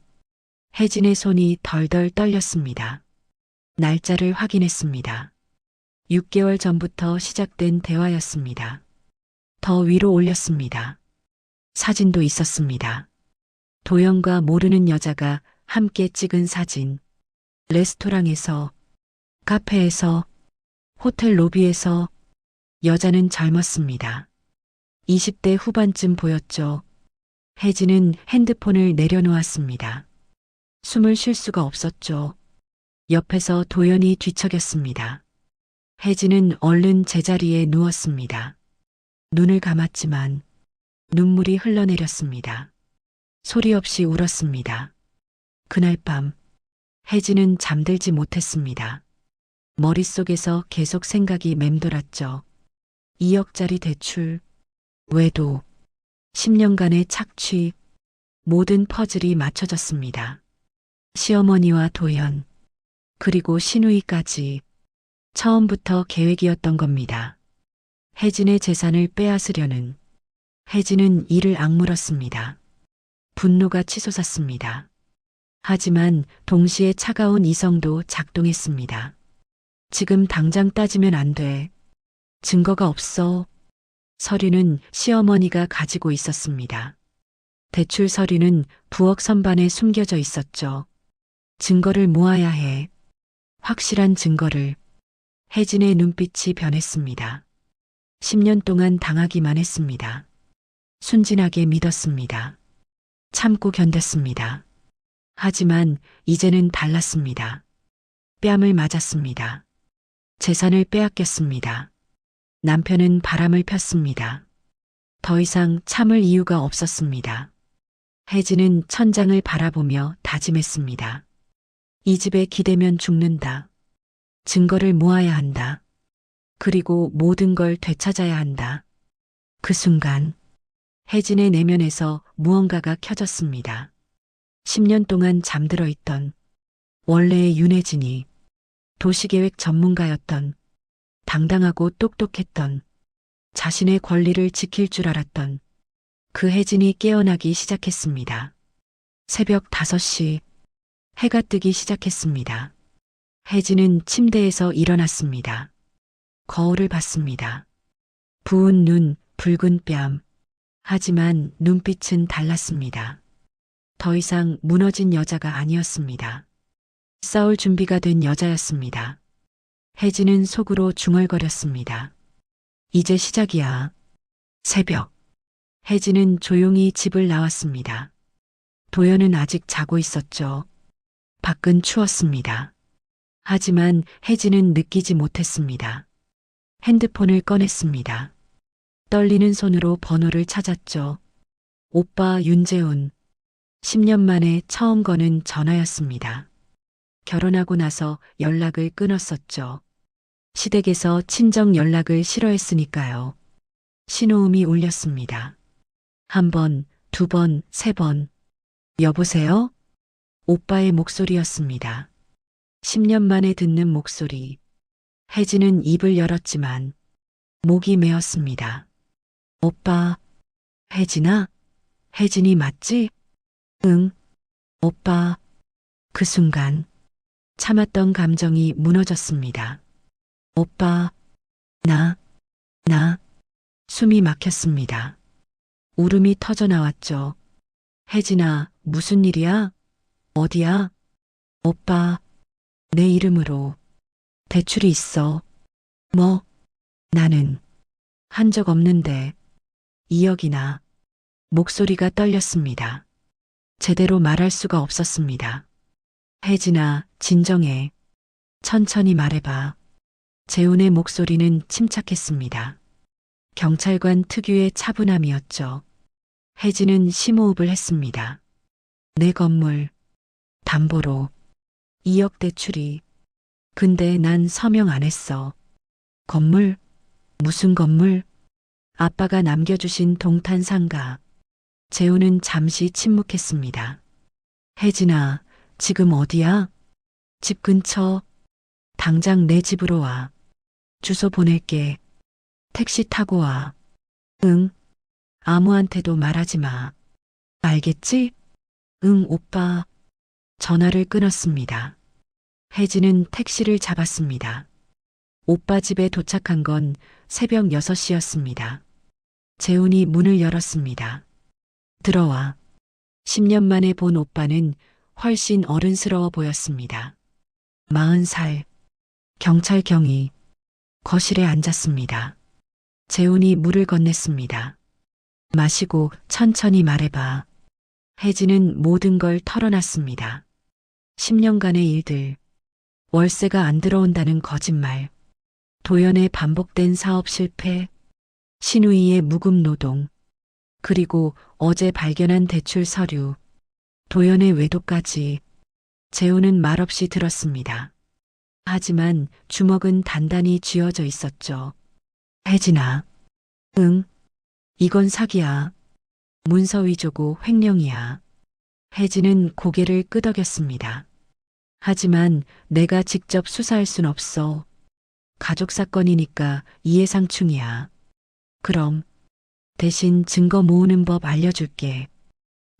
혜진의 손이 덜덜 떨렸습니다. 날짜를 확인했습니다. 6개월 전부터 시작된 대화였습니다. 더 위로 올렸습니다. 사진도 있었습니다. 도연과 모르는 여자가 함께 찍은 사진. 레스토랑에서, 카페에서, 호텔 로비에서. 여자는 젊었습니다. 20대 후반쯤 보였죠. 혜진은 핸드폰을 내려놓았습니다. 숨을 쉴 수가 없었죠. 옆에서 도연이 뒤척였습니다. 혜진은 얼른 제자리에 누웠습니다. 눈을 감았지만 눈물이 흘러내렸습니다. 소리 없이 울었습니다. 그날 밤 혜진은 잠들지 못했습니다. 머릿속에서 계속 생각이 맴돌았죠. 2억짜리 대출, 외도, 10년간의 착취, 모든 퍼즐이 맞춰졌습니다. 시어머니와 도연, 그리고 신우이까지 처음부터 계획이었던 겁니다. 혜진의 재산을 빼앗으려는. 혜진은 이를 악물었습니다. 분노가 치솟았습니다. 하지만 동시에 차가운 이성도 작동했습니다. 지금 당장 따지면 안 돼. 증거가 없어. 서류는 시어머니가 가지고 있었습니다. 대출 서류는 부엌 선반에 숨겨져 있었죠. 증거를 모아야 해. 확실한 증거를. 혜진의 눈빛이 변했습니다. 10년 동안 당하기만 했습니다. 순진하게 믿었습니다. 참고 견뎠습니다. 하지만 이제는 달랐습니다. 뺨을 맞았습니다. 재산을 빼앗겼습니다. 남편은 바람을 폈습니다. 더 이상 참을 이유가 없었습니다. 혜진은 천장을 바라보며 다짐했습니다. 이 집에 기대면 죽는다. 증거를 모아야 한다. 그리고 모든 걸 되찾아야 한다. 그 순간 혜진의 내면에서 무언가가 켜졌습니다. 10년 동안 잠들어 있던 원래의 윤혜진이, 도시계획 전문가였던, 당당하고 똑똑했던, 자신의 권리를 지킬 줄 알았던 그 혜진이 깨어나기 시작했습니다. 새벽 5시, 해가 뜨기 시작했습니다. 혜진은 침대에서 일어났습니다. 거울을 봤습니다. 부은 눈, 붉은 뺨. 하지만 눈빛은 달랐습니다. 더 이상 무너진 여자가 아니었습니다. 싸울 준비가 된 여자였습니다. 혜진은 속으로 중얼거렸습니다. 이제 시작이야. 새벽. 혜진은 조용히 집을 나왔습니다. 도연은 아직 자고 있었죠. 밖은 추웠습니다. 하지만 혜진은 느끼지 못했습니다. 핸드폰을 꺼냈습니다. 떨리는 손으로 번호를 찾았죠. 오빠 윤재훈. 10년 만에 처음 거는 전화였습니다. 결혼하고 나서 연락을 끊었었죠. 시댁에서 친정 연락을 싫어했으니까요. 신호음이 울렸습니다. 한 번, 두 번, 세 번. 여보세요? 오빠의 목소리였습니다. 10년 만에 듣는 목소리. 혜진은 입을 열었지만 목이 메었습니다. 오빠. 혜진아? 혜진이 맞지? 응. 오빠. 그 순간 참았던 감정이 무너졌습니다. 오빠. 나. 숨이 막혔습니다. 울음이 터져 나왔죠. 혜진아, 무슨 일이야? 어디야? 오빠. 내 이름으로 대출이 있어. 뭐? 나는 한 적 없는데 2억이나. 목소리가 떨렸습니다. 제대로 말할 수가 없었습니다. 혜진아, 진정해. 천천히 말해봐. 재훈의 목소리는 침착했습니다. 경찰관 특유의 차분함이었죠. 혜진은 심호흡을 했습니다. 내 건물, 담보로 2억 대출이. 근데 난 서명 안 했어. 건물? 무슨 건물? 아빠가 남겨주신 동탄 상가. 재훈은 잠시 침묵했습니다. 혜진아, 지금 어디야? 집 근처. 당장 내 집으로 와. 주소 보낼게. 택시 타고 와. 응. 아무한테도 말하지 마. 알겠지? 응, 오빠. 전화를 끊었습니다. 혜진은 택시를 잡았습니다. 오빠 집에 도착한 건 새벽 6시였습니다. 재훈이 문을 열었습니다. 들어와. 10년 만에 본 오빠는 훨씬 어른스러워 보였습니다. 40살. 경찰 경위. 거실에 앉았습니다. 재훈이 물을 건넸습니다. 마시고 천천히 말해봐. 혜진은 모든 걸 털어놨습니다. 10년간의 일들. 월세가 안 들어온다는 거짓말. 도연의 반복된 사업 실패. 신우이의 무급 노동. 그리고 어제 발견한 대출 서류. 도연의 외도까지. 재훈은 말없이 들었습니다. 하지만 주먹은 단단히 쥐어져 있었죠. 혜진아. 응. 이건 사기야. 문서 위조고 횡령이야. 혜진은 고개를 끄덕였습니다. 하지만 내가 직접 수사할 순 없어. 가족 사건이니까 이해상충이야. 그럼 대신 증거 모으는 법 알려줄게.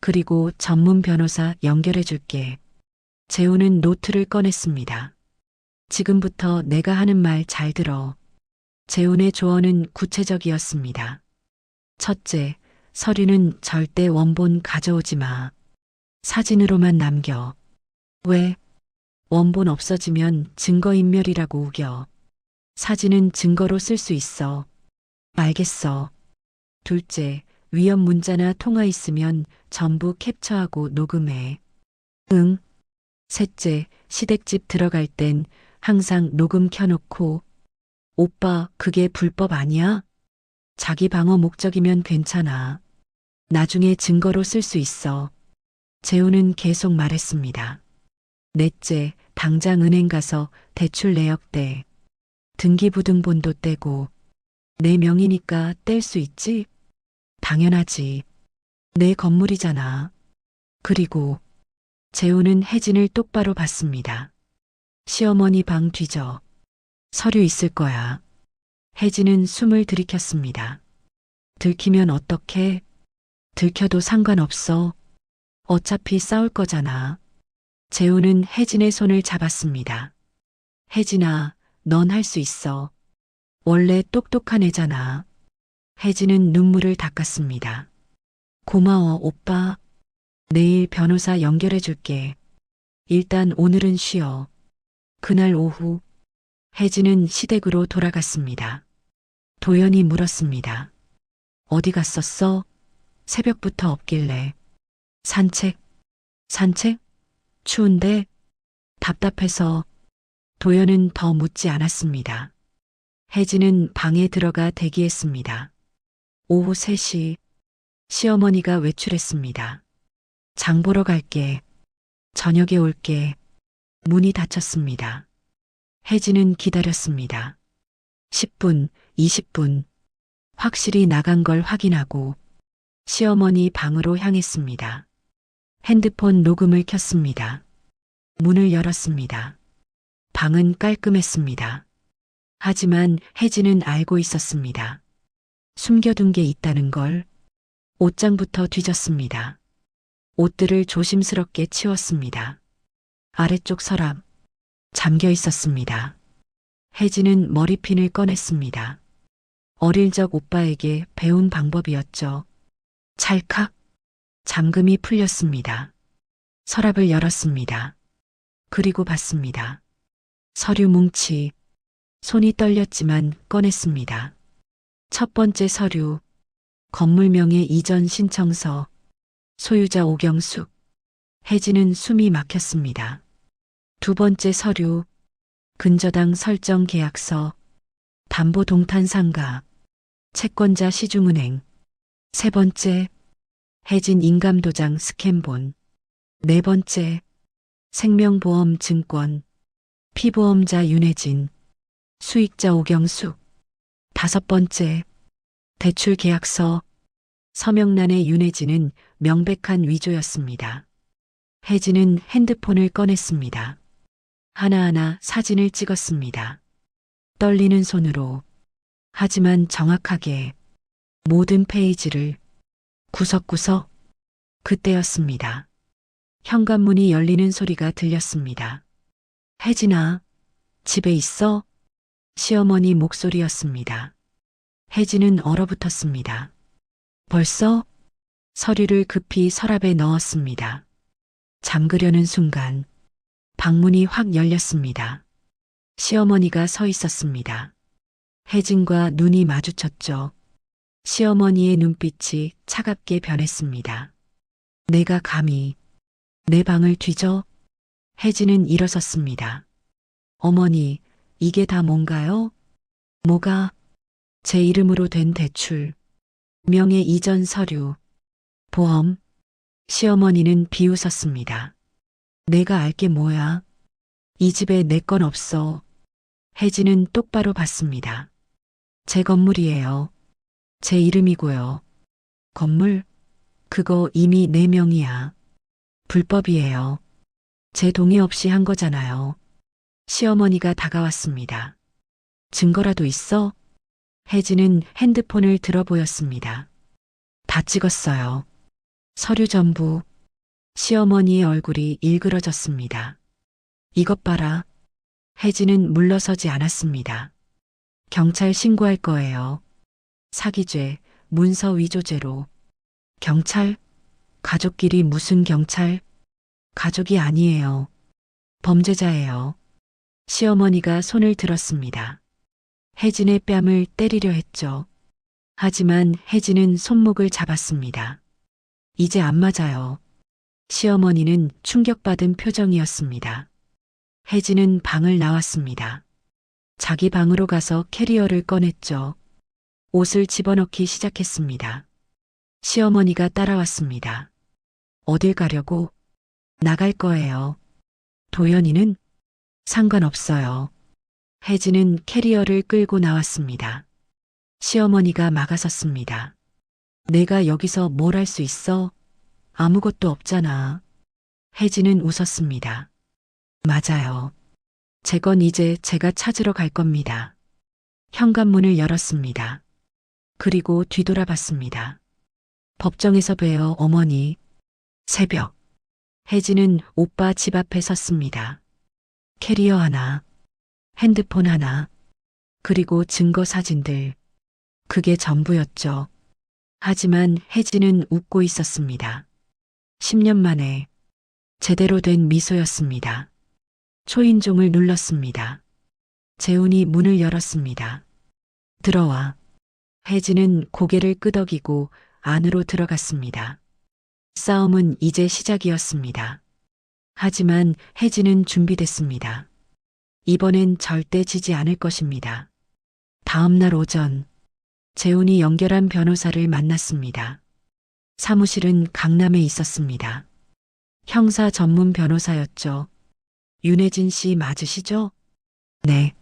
그리고 전문 변호사 연결해줄게. 재훈은 노트를 꺼냈습니다. 지금부터 내가 하는 말 잘 들어. 재훈의 조언은 구체적이었습니다. 첫째, 서류는 절대 원본 가져오지 마. 사진으로만 남겨. 왜? 원본 없어지면 증거인멸이라고 우겨. 사진은 증거로 쓸 수 있어. 알겠어. 둘째, 위험 문자나 통화 있으면 전부 캡처하고 녹음해. 응. 셋째, 시댁집 들어갈 땐 항상 녹음 켜놓고. 오빠, 그게 불법 아니야? 자기 방어 목적이면 괜찮아. 나중에 증거로 쓸 수 있어. 재훈은 계속 말했습니다. 넷째, 당장 은행 가서 대출 내역 떼. 등기부등본도 떼고. 내 명의니까 뗄 수 있지? 당연하지. 내 건물이잖아. 그리고 재훈은 혜진을 똑바로 봤습니다. 시어머니 방 뒤져. 서류 있을 거야. 혜진은 숨을 들이켰습니다. 들키면 어떡해? 들켜도 상관없어. 어차피 싸울 거잖아. 재훈은 혜진의 손을 잡았습니다. 혜진아, 넌 할 수 있어. 원래 똑똑한 애잖아. 혜진은 눈물을 닦았습니다. 고마워, 오빠. 내일 변호사 연결해 줄게. 일단 오늘은 쉬어. 그날 오후, 혜진은 시댁으로 돌아갔습니다. 도연이 물었습니다. 어디 갔었어? 새벽부터 없길래. 산책? 산책? 추운데? 답답해서. 도연은 더 묻지 않았습니다. 혜진은 방에 들어가 대기했습니다. 오후 3시, 시어머니가 외출했습니다. 장 보러 갈게. 저녁에 올게. 문이 닫혔습니다. 혜진은 기다렸습니다. 10분, 20분. 확실히 나간 걸 확인하고 시어머니 방으로 향했습니다. 핸드폰 녹음을 켰습니다. 문을 열었습니다. 방은 깔끔했습니다. 하지만 혜진은 알고 있었습니다. 숨겨둔 게 있다는 걸. 옷장부터 뒤졌습니다. 옷들을 조심스럽게 치웠습니다. 아래쪽 서랍, 잠겨 있었습니다. 혜진은 머리핀을 꺼냈습니다. 어릴 적 오빠에게 배운 방법이었죠. 찰칵, 잠금이 풀렸습니다. 서랍을 열었습니다. 그리고 봤습니다. 서류 뭉치, 손이 떨렸지만 꺼냈습니다. 첫 번째 서류, 건물명의 이전 신청서, 소유자 오경숙. 혜진은 숨이 막혔습니다. 두 번째 서류, 근저당 설정 계약서, 담보 동탄상가, 채권자 시중은행. 세 번째, 혜진 인감도장 스캔본. 네 번째, 생명보험 증권, 피보험자 윤혜진, 수익자 오경숙. 다섯 번째, 대출 계약서, 서명란의 윤혜진은 명백한 위조였습니다. 혜진은 핸드폰을 꺼냈습니다. 하나하나 사진을 찍었습니다. 떨리는 손으로, 하지만 정확하게 모든 페이지를 구석구석. 그때였습니다. 현관문이 열리는 소리가 들렸습니다. 혜진아, 집에 있어? 시어머니 목소리였습니다. 혜진은 얼어붙었습니다. 벌써? 서류를 급히 서랍에 넣었습니다. 잠그려는 순간 방문이 확 열렸습니다. 시어머니가 서 있었습니다. 혜진과 눈이 마주쳤죠. 시어머니의 눈빛이 차갑게 변했습니다. 내가 감히 내 방을 뒤져? 혜진은 일어섰습니다. 어머니, 이게 다 뭔가요? 뭐가? 제 이름으로 된 대출, 명예 이전 서류, 보험. 시어머니는 비웃었습니다. 내가 알게 뭐야? 이 집에 내 건 없어. 혜진은 똑바로 봤습니다. 제 건물이에요. 제 이름이고요. 건물? 그거 이미 내 명이야. 불법이에요. 제 동의 없이 한 거잖아요. 시어머니가 다가왔습니다. 증거라도 있어? 혜진은 핸드폰을 들어 보였습니다. 다 찍었어요. 서류 전부. 시어머니의 얼굴이 일그러졌습니다. 이것 봐라. 혜진은 물러서지 않았습니다. 경찰 신고할 거예요. 사기죄, 문서 위조죄로. 경찰? 가족끼리 무슨 경찰? 가족이 아니에요. 범죄자예요. 시어머니가 손을 들었습니다. 혜진의 뺨을 때리려 했죠. 하지만 혜진은 손목을 잡았습니다. 이제 안 맞아요. 시어머니는 충격받은 표정이었습니다. 혜진은 방을 나왔습니다. 자기 방으로 가서 캐리어를 꺼냈죠. 옷을 집어넣기 시작했습니다. 시어머니가 따라왔습니다. 어딜 가려고? 나갈 거예요. 도연이는? 상관없어요. 혜진은 캐리어를 끌고 나왔습니다. 시어머니가 막아섰습니다. 내가 여기서 뭘 할 수 있어? 아무것도 없잖아. 혜진은 웃었습니다. 맞아요. 제 건 이제 제가 찾으러 갈 겁니다. 현관문을 열었습니다. 그리고 뒤돌아봤습니다. 법정에서 봬요, 어머니. 새벽. 혜진은 오빠 집 앞에 섰습니다. 캐리어 하나, 핸드폰 하나, 그리고 증거 사진들. 그게 전부였죠. 하지만 혜진은 웃고 있었습니다. 10년 만에 제대로 된 미소였습니다. 초인종을 눌렀습니다. 재훈이 문을 열었습니다. 들어와. 혜진은 고개를 끄덕이고 안으로 들어갔습니다. 싸움은 이제 시작이었습니다. 하지만 혜진은 준비됐습니다. 이번엔 절대 지지 않을 것입니다. 다음 날 오전, 재훈이 연결한 변호사를 만났습니다. 사무실은 강남에 있었습니다. 형사 전문 변호사였죠. 윤혜진 씨 맞으시죠? 네.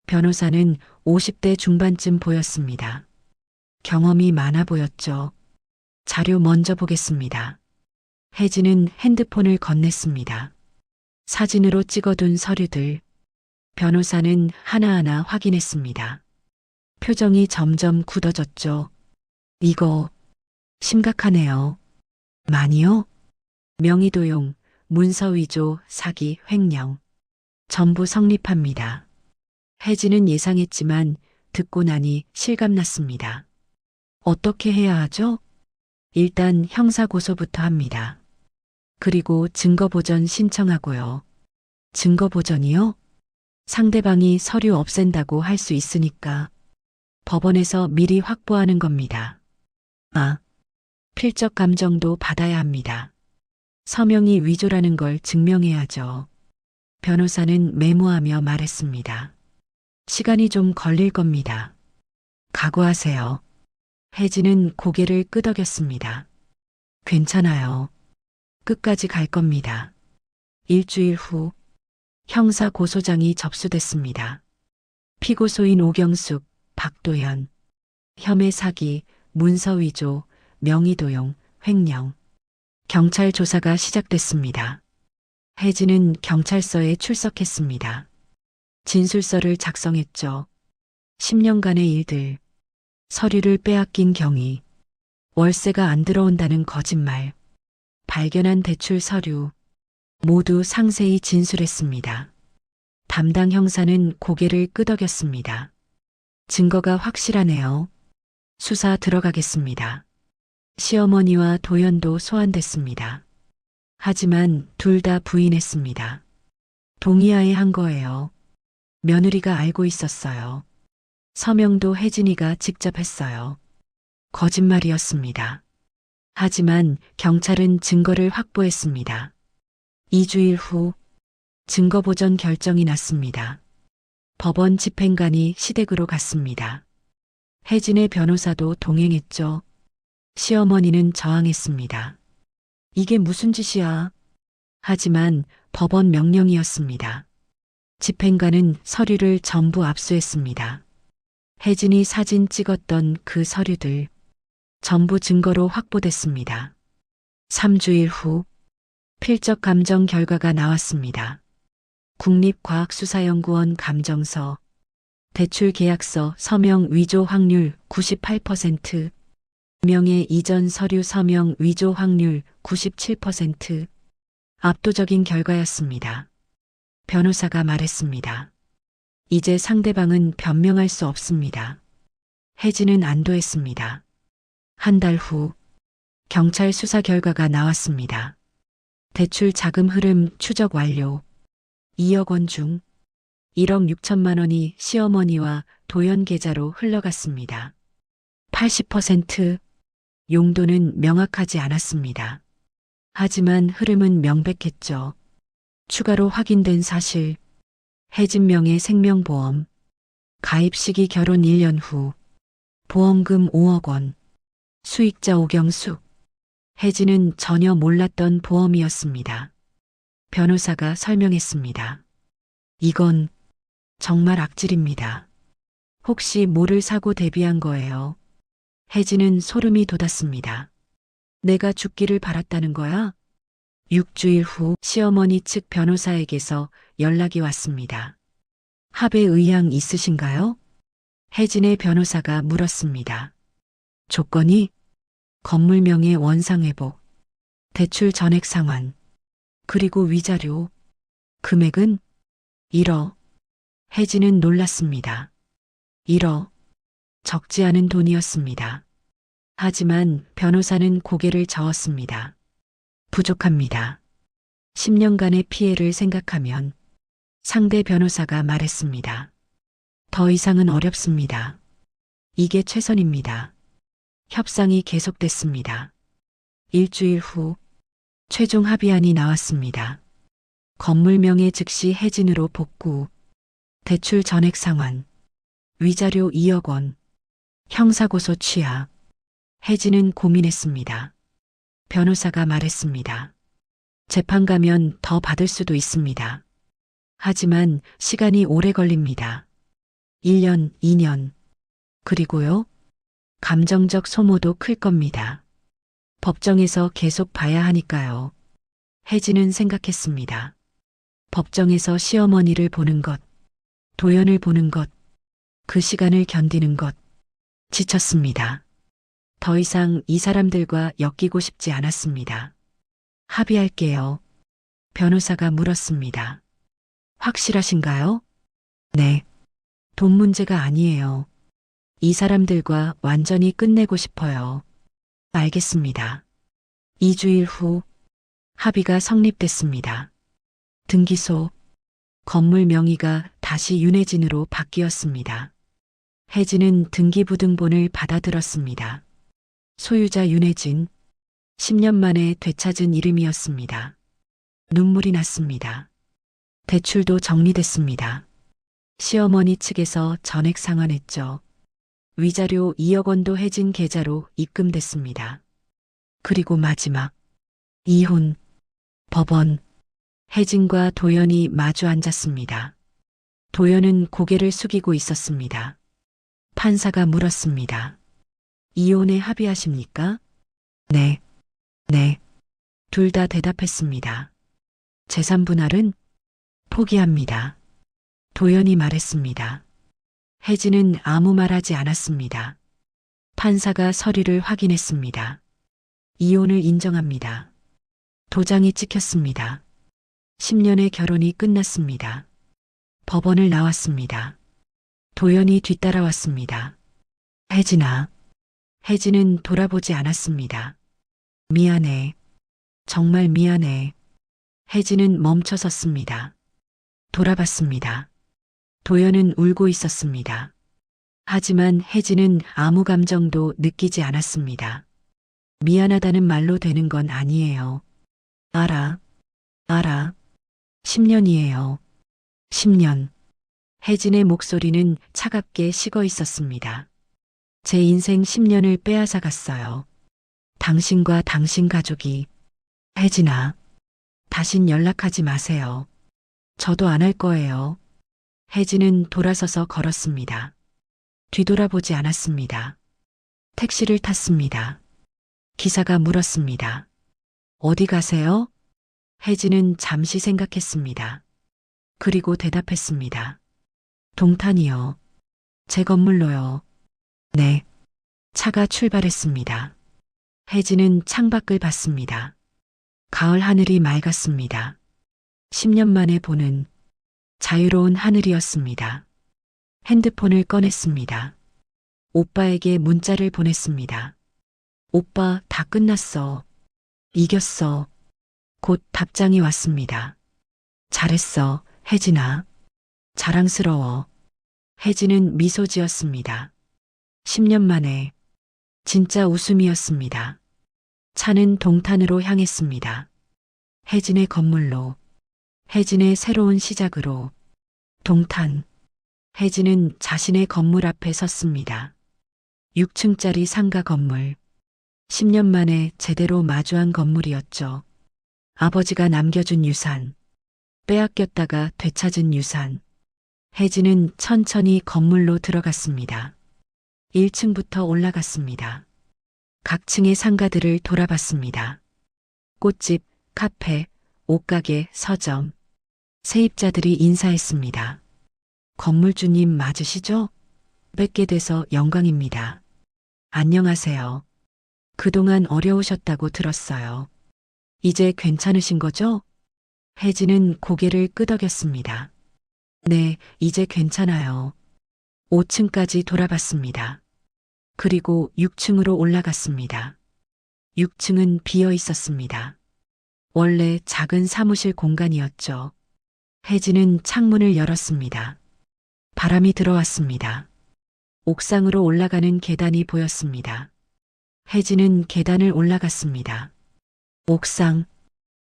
변호사는 50대 중반쯤 보였습니다. 경험이 많아 보였죠. 자료 먼저 보겠습니다. 혜진은 핸드폰을 건넸습니다. 사진으로 찍어둔 서류들. 변호사는 하나하나 확인했습니다. 표정이 점점 굳어졌죠. 이거 심각하네요. 많이요? 명의도용, 문서위조, 사기, 횡령. 전부 성립합니다. 혜진은 예상했지만 듣고 나니 실감났습니다. 어떻게 해야 하죠? 일단 형사고소부터 합니다. 그리고 증거보전 신청하고요. 증거보전이요? 상대방이 서류 없앤다고 할 수 있으니까 법원에서 미리 확보하는 겁니다. 아, 필적 감정도 받아야 합니다. 서명이 위조라는 걸 증명해야죠. 변호사는 메모하며 말했습니다. 시간이 좀 걸릴 겁니다. 각오하세요. 혜진은 고개를 끄덕였습니다. 괜찮아요. 끝까지 갈 겁니다. 일주일 후 형사 고소장이 접수됐습니다. 피고소인 오경숙, 박도현, 혐의 사기, 문서 위조, 명의도용, 횡령. 경찰 조사가 시작됐습니다. 혜진은 경찰서에 출석했습니다. 진술서를 작성했죠. 10년간의 일들, 서류를 빼앗긴 경위, 월세가 안 들어온다는 거짓말, 발견한 대출 서류, 모두 상세히 진술했습니다. 담당 형사는 고개를 끄덕였습니다. 증거가 확실하네요. 수사 들어가겠습니다. 시어머니와 도연도 소환됐습니다. 하지만 둘 다 부인했습니다. 동의하에 한 거예요. 며느리가 알고 있었어요. 서명도 혜진이가 직접 했어요. 거짓말이었습니다. 하지만 경찰은 증거를 확보했습니다. 2주일 후 증거보전 결정이 났습니다. 법원 집행관이 시댁으로 갔습니다. 혜진의 변호사도 동행했죠. 시어머니는 저항했습니다. 이게 무슨 짓이야? 하지만 법원 명령이었습니다. 집행관은 서류를 전부 압수했습니다. 혜진이 사진 찍었던 그 서류들 전부 증거로 확보됐습니다. 3주일 후 필적 감정 결과가 나왔습니다. 국립과학수사연구원 감정서, 대출 계약서 서명 위조 확률 98%, 명의 이전 서류 서명 위조 확률 97%, 압도적인 결과였습니다. 변호사가 말했습니다. 이제 상대방은 변명할 수 없습니다. 혜진은 안도했습니다. 한 달 후 경찰 수사 결과가 나왔습니다. 대출 자금 흐름 추적 완료. 2억 원 중 1억 6천만 원이 시어머니와 도연 계좌로 흘러갔습니다. 80% 용도는 명확하지 않았습니다. 하지만 흐름은 명백했죠. 추가로 확인된 사실, 혜진 명의 생명보험, 가입 시기 결혼 1년 후, 보험금 5억 원, 수익자 오경숙, 혜진은 전혀 몰랐던 보험이었습니다. 변호사가 설명했습니다. 이건 정말 악질입니다. 혹시 모를 사고 대비한 거예요? 혜진은 소름이 돋았습니다. 내가 죽기를 바랐다는 거야? 6주일 후 시어머니 측 변호사에게서 연락이 왔습니다. 합의 의향 있으신가요? 혜진의 변호사가 물었습니다. 조건이 건물명의 원상회복, 대출 전액 상환, 그리고 위자료, 금액은 1억. 혜진은 놀랐습니다. 1억. 적지 않은 돈이었습니다. 하지만 변호사는 고개를 저었습니다. 부족합니다. 10년간의 피해를 생각하면 상대 변호사가 말했습니다. 더 이상은 어렵습니다. 이게 최선입니다. 협상이 계속됐습니다. 일주일 후 최종 합의안이 나왔습니다. 건물명의 즉시 해진으로 복구, 대출 전액 상환, 위자료 2억 원, 형사고소 취하. 해진은 고민했습니다. 변호사가 말했습니다. 재판 가면 더 받을 수도 있습니다. 하지만 시간이 오래 걸립니다. 1년, 2년. 그리고요? 감정적 소모도 클 겁니다. 법정에서 계속 봐야 하니까요. 해진은 생각했습니다. 법정에서 시어머니를 보는 것, 도연을 보는 것, 그 시간을 견디는 것, 지쳤습니다. 더 이상 이 사람들과 엮이고 싶지 않았습니다. 합의할게요. 변호사가 물었습니다. 확실하신가요? 네. 돈 문제가 아니에요. 이 사람들과 완전히 끝내고 싶어요. 알겠습니다. 2주일 후 합의가 성립됐습니다. 등기소, 건물 명의가 다시 윤혜진으로 바뀌었습니다. 혜진은 등기부등본을 받아들었습니다. 소유자 윤혜진, 10년 만에 되찾은 이름이었습니다. 눈물이 났습니다. 대출도 정리됐습니다. 시어머니 측에서 전액 상환했죠. 위자료 2억 원도 혜진 계좌로 입금됐습니다. 그리고 마지막, 이혼, 법원, 혜진과 도연이 마주 앉았습니다. 도연은 고개를 숙이고 있었습니다. 판사가 물었습니다. 이혼에 합의하십니까? 네, 네. 둘 다 대답했습니다. 재산 분할은 포기합니다. 도연이 말했습니다. 혜진은 아무 말하지 않았습니다. 판사가 서류를 확인했습니다. 이혼을 인정합니다. 도장이 찍혔습니다. 10년의 결혼이 끝났습니다. 법원을 나왔습니다. 도연이 뒤따라왔습니다. 혜진아. 혜진은 돌아보지 않았습니다. 미안해. 정말 미안해. 혜진은 멈춰 섰습니다. 돌아봤습니다. 도연은 울고 있었습니다. 하지만 혜진은 아무 감정도 느끼지 않았습니다. 미안하다는 말로 되는 건 아니에요. 알아. 10년이에요. 10년. 혜진의 목소리는 차갑게 식어 있었습니다. 제 인생 10년을 빼앗아 갔어요. 당신과 당신 가족이. 혜진아, 다신 연락하지 마세요. 저도 안 할 거예요. 혜진은 돌아서서 걸었습니다. 뒤돌아보지 않았습니다. 택시를 탔습니다. 기사가 물었습니다. 어디 가세요? 혜진은 잠시 생각했습니다. 그리고 대답했습니다. 동탄이요. 제 건물로요. 네. 차가 출발했습니다. 혜진은 창밖을 봤습니다. 가을 하늘이 맑았습니다. 10년 만에 보는 자유로운 하늘이었습니다. 핸드폰을 꺼냈습니다. 오빠에게 문자를 보냈습니다. 오빠, 다 끝났어. 이겼어. 곧 답장이 왔습니다. 잘했어, 혜진아. 자랑스러워. 혜진은 미소 지었습니다. 10년 만에 진짜 웃음이었습니다. 차는 동탄으로 향했습니다. 혜진의 건물로, 혜진의 새로운 시작으로. 동탄. 혜진은 자신의 건물 앞에 섰습니다. 6층짜리 상가 건물. 10년 만에 제대로 마주한 건물이었죠. 아버지가 남겨준 유산. 빼앗겼다가 되찾은 유산. 혜진은 천천히 건물로 들어갔습니다. 1층부터 올라갔습니다. 각 층의 상가들을 돌아봤습니다. 꽃집, 카페, 옷가게, 서점. 세입자들이 인사했습니다. 건물주님 맞으시죠? 뵙게 돼서 영광입니다. 안녕하세요. 그동안 어려우셨다고 들었어요. 이제 괜찮으신 거죠? 혜진은 고개를 끄덕였습니다. 네, 이제 괜찮아요. 5층까지 돌아봤습니다. 그리고 6층으로 올라갔습니다. 6층은 비어 있었습니다. 원래 작은 사무실 공간이었죠. 혜진은 창문을 열었습니다. 바람이 들어왔습니다. 옥상으로 올라가는 계단이 보였습니다. 혜진은 계단을 올라갔습니다. 옥상,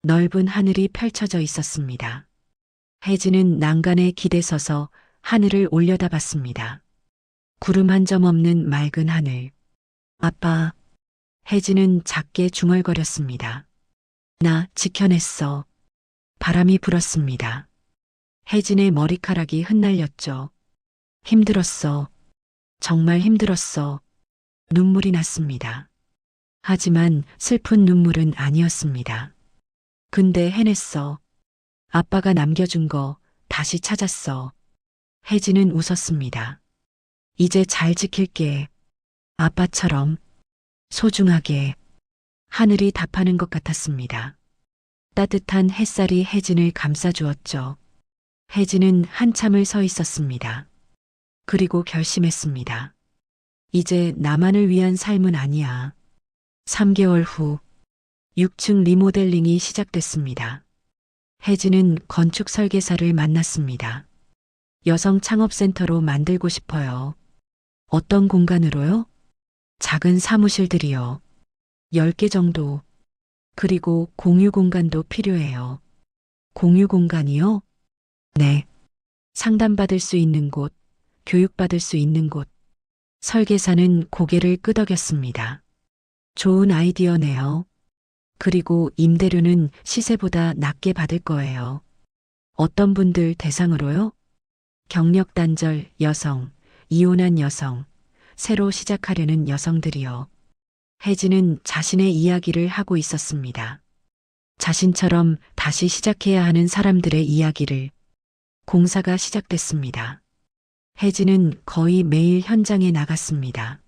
넓은 하늘이 펼쳐져 있었습니다. 혜진은 난간에 기대 서서 하늘을 올려다봤습니다. 구름 한 점 없는 맑은 하늘. 아빠, 혜진은 작게 중얼거렸습니다. 나 지켜냈어. 바람이 불었습니다. 혜진의 머리카락이 흩날렸죠. 힘들었어. 정말 힘들었어. 눈물이 났습니다. 하지만 슬픈 눈물은 아니었습니다. 근데 해냈어. 아빠가 남겨준 거 다시 찾았어. 혜진은 웃었습니다. 이제 잘 지킬게. 아빠처럼 소중하게. 하늘이 답하는 것 같았습니다. 따뜻한 햇살이 혜진을 감싸주었죠. 혜진은 한참을 서 있었습니다. 그리고 결심했습니다. 이제 나만을 위한 삶은 아니야. 3개월 후 6층 리모델링이 시작됐습니다. 혜진은 건축 설계사를 만났습니다. 여성 창업센터로 만들고 싶어요. 어떤 공간으로요? 작은 사무실들이요. 10개 정도. 그리고 공유 공간도 필요해요. 공유 공간이요? 네. 상담받을 수 있는 곳, 교육받을 수 있는 곳. 설계사는 고개를 끄덕였습니다. 좋은 아이디어네요. 그리고 임대료는 시세보다 낮게 받을 거예요. 어떤 분들 대상으로요? 경력 단절 여성, 이혼한 여성, 새로 시작하려는 여성들이요. 혜진은 자신의 이야기를 하고 있었습니다. 자신처럼 다시 시작해야 하는 사람들의 이야기를. 공사가 시작됐습니다. 혜진은 거의 매일 현장에 나갔습니다.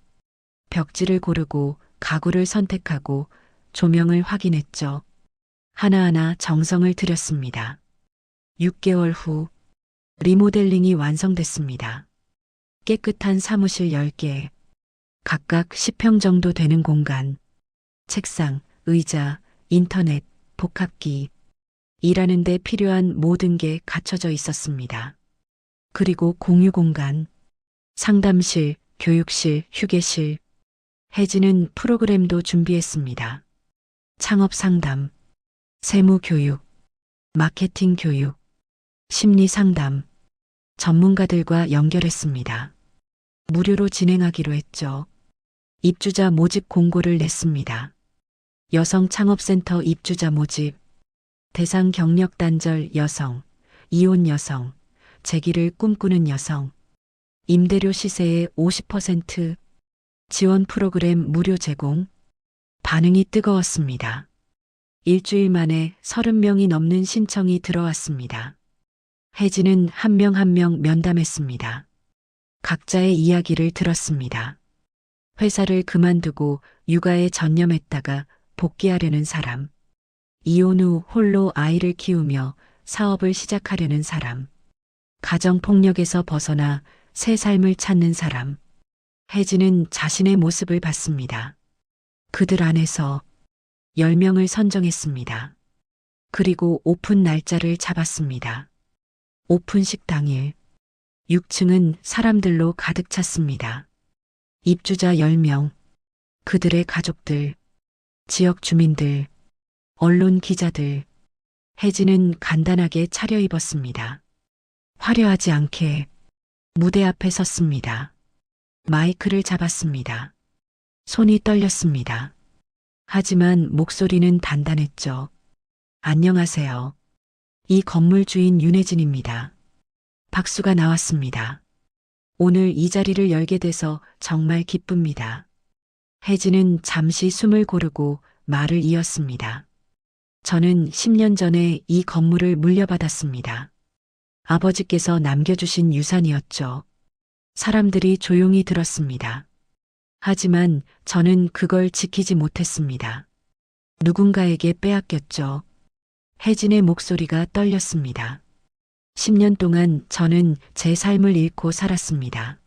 벽지를 고르고 가구를 선택하고 조명을 확인했죠. 하나하나 정성을 들였습니다. 6개월 후 리모델링이 완성됐습니다. 깨끗한 사무실 10개, 각각 10평 정도 되는 공간, 책상, 의자, 인터넷, 복합기, 일하는 데 필요한 모든 게 갖춰져 있었습니다. 그리고 공유 공간, 상담실, 교육실, 휴게실. 혜진은 프로그램도 준비했습니다. 창업 상담, 세무 교육, 마케팅 교육, 심리 상담, 전문가들과 연결했습니다. 무료로 진행하기로 했죠. 입주자 모집 공고를 냈습니다. 여성 창업센터 입주자 모집, 대상 경력 단절 여성, 이혼 여성, 재기를 꿈꾸는 여성, 임대료 시세의 50%, 지원 프로그램 무료 제공. 반응이 뜨거웠습니다. 일주일 만에 30명이 넘는 신청이 들어왔습니다. 혜진은 한 명 한 명 면담했습니다. 각자의 이야기를 들었습니다. 회사를 그만두고 육아에 전념했다가 복귀하려는 사람, 이혼 후 홀로 아이를 키우며 사업을 시작하려는 사람, 가정폭력에서 벗어나 새 삶을 찾는 사람. 혜진은 자신의 모습을 봤습니다. 그들 안에서 10명을 선정했습니다. 그리고 오픈 날짜를 잡았습니다. 오픈식 당일 6층은 사람들로 가득 찼습니다. 입주자 10명, 그들의 가족들, 지역 주민들, 언론 기자들. 혜진은 간단하게 차려입었습니다. 화려하지 않게 무대 앞에 섰습니다. 마이크를 잡았습니다. 손이 떨렸습니다. 하지만 목소리는 단단했죠. 안녕하세요. 이 건물 주인 윤혜진입니다. 박수가 나왔습니다. 오늘 이 자리를 열게 돼서 정말 기쁩니다. 혜진은 잠시 숨을 고르고 말을 이었습니다. 저는 10년 전에 이 건물을 물려받았습니다. 아버지께서 남겨주신 유산이었죠. 사람들이 조용히 들었습니다. 하지만 저는 그걸 지키지 못했습니다. 누군가에게 빼앗겼죠. 혜진의 목소리가 떨렸습니다. 10년 동안 저는 제 삶을 잃고 살았습니다.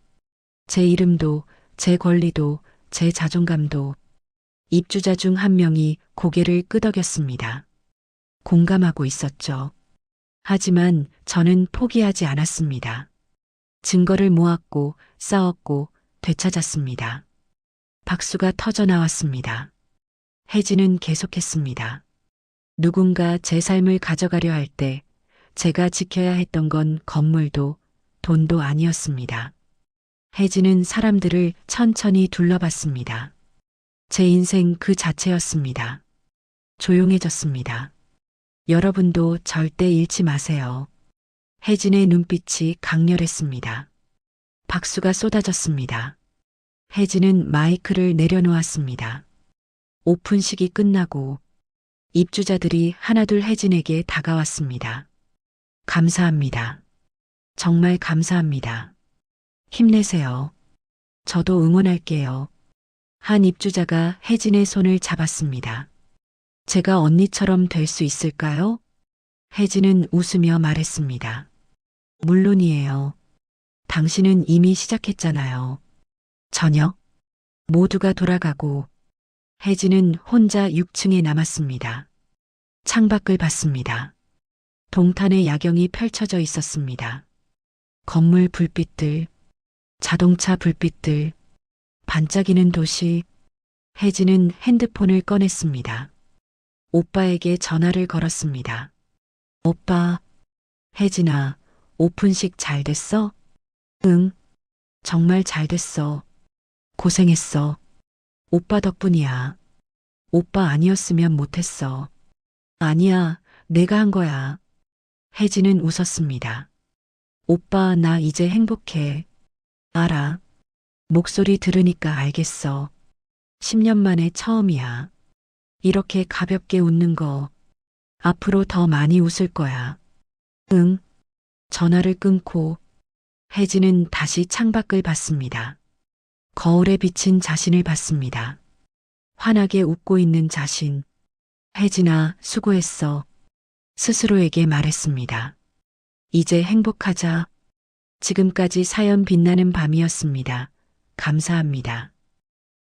제 이름도, 제 권리도, 제 자존감도. 입주자 중 한 명이 고개를 끄덕였습니다. 공감하고 있었죠. 하지만 저는 포기하지 않았습니다. 증거를 모았고 싸웠고 되찾았습니다. 박수가 터져 나왔습니다. 혜진은 계속했습니다. 누군가 제 삶을 가져가려 할 때 제가 지켜야 했던 건 건물도 돈도 아니었습니다. 혜진은 사람들을 천천히 둘러봤습니다. 제 인생 그 자체였습니다. 조용해졌습니다. 여러분도 절대 잃지 마세요. 혜진의 눈빛이 강렬했습니다. 박수가 쏟아졌습니다. 혜진은 마이크를 내려놓았습니다. 오픈식이 끝나고 입주자들이 하나둘 혜진에게 다가왔습니다. 감사합니다. 정말 감사합니다. 힘내세요. 저도 응원할게요. 한 입주자가 혜진의 손을 잡았습니다. 제가 언니처럼 될 수 있을까요? 혜진은 웃으며 말했습니다. 물론이에요. 당신은 이미 시작했잖아요. 저녁, 모두가 돌아가고 혜진은 혼자 6층에 남았습니다. 창밖을 봤습니다. 동탄의 야경이 펼쳐져 있었습니다. 건물 불빛들, 자동차 불빛들, 반짝이는 도시. 혜진은 핸드폰을 꺼냈습니다. 오빠에게 전화를 걸었습니다. 오빠, 혜진아, 오픈식 잘 됐어? 응, 정말 잘 됐어. 고생했어. 오빠 덕분이야. 오빠 아니었으면 못했어. 아니야, 내가 한 거야. 혜진은 웃었습니다. 오빠, 나 이제 행복해. 알아. 목소리 들으니까 알겠어. 10년 만에 처음이야. 이렇게 가볍게 웃는 거. 앞으로 더 많이 웃을 거야. 응. 전화를 끊고 혜진은 다시 창밖을 봤습니다. 거울에 비친 자신을 봤습니다. 환하게 웃고 있는 자신. 혜진아, 수고했어. 스스로에게 말했습니다. 이제 행복하자. 지금까지 사연 빛나는 밤이었습니다. 감사합니다.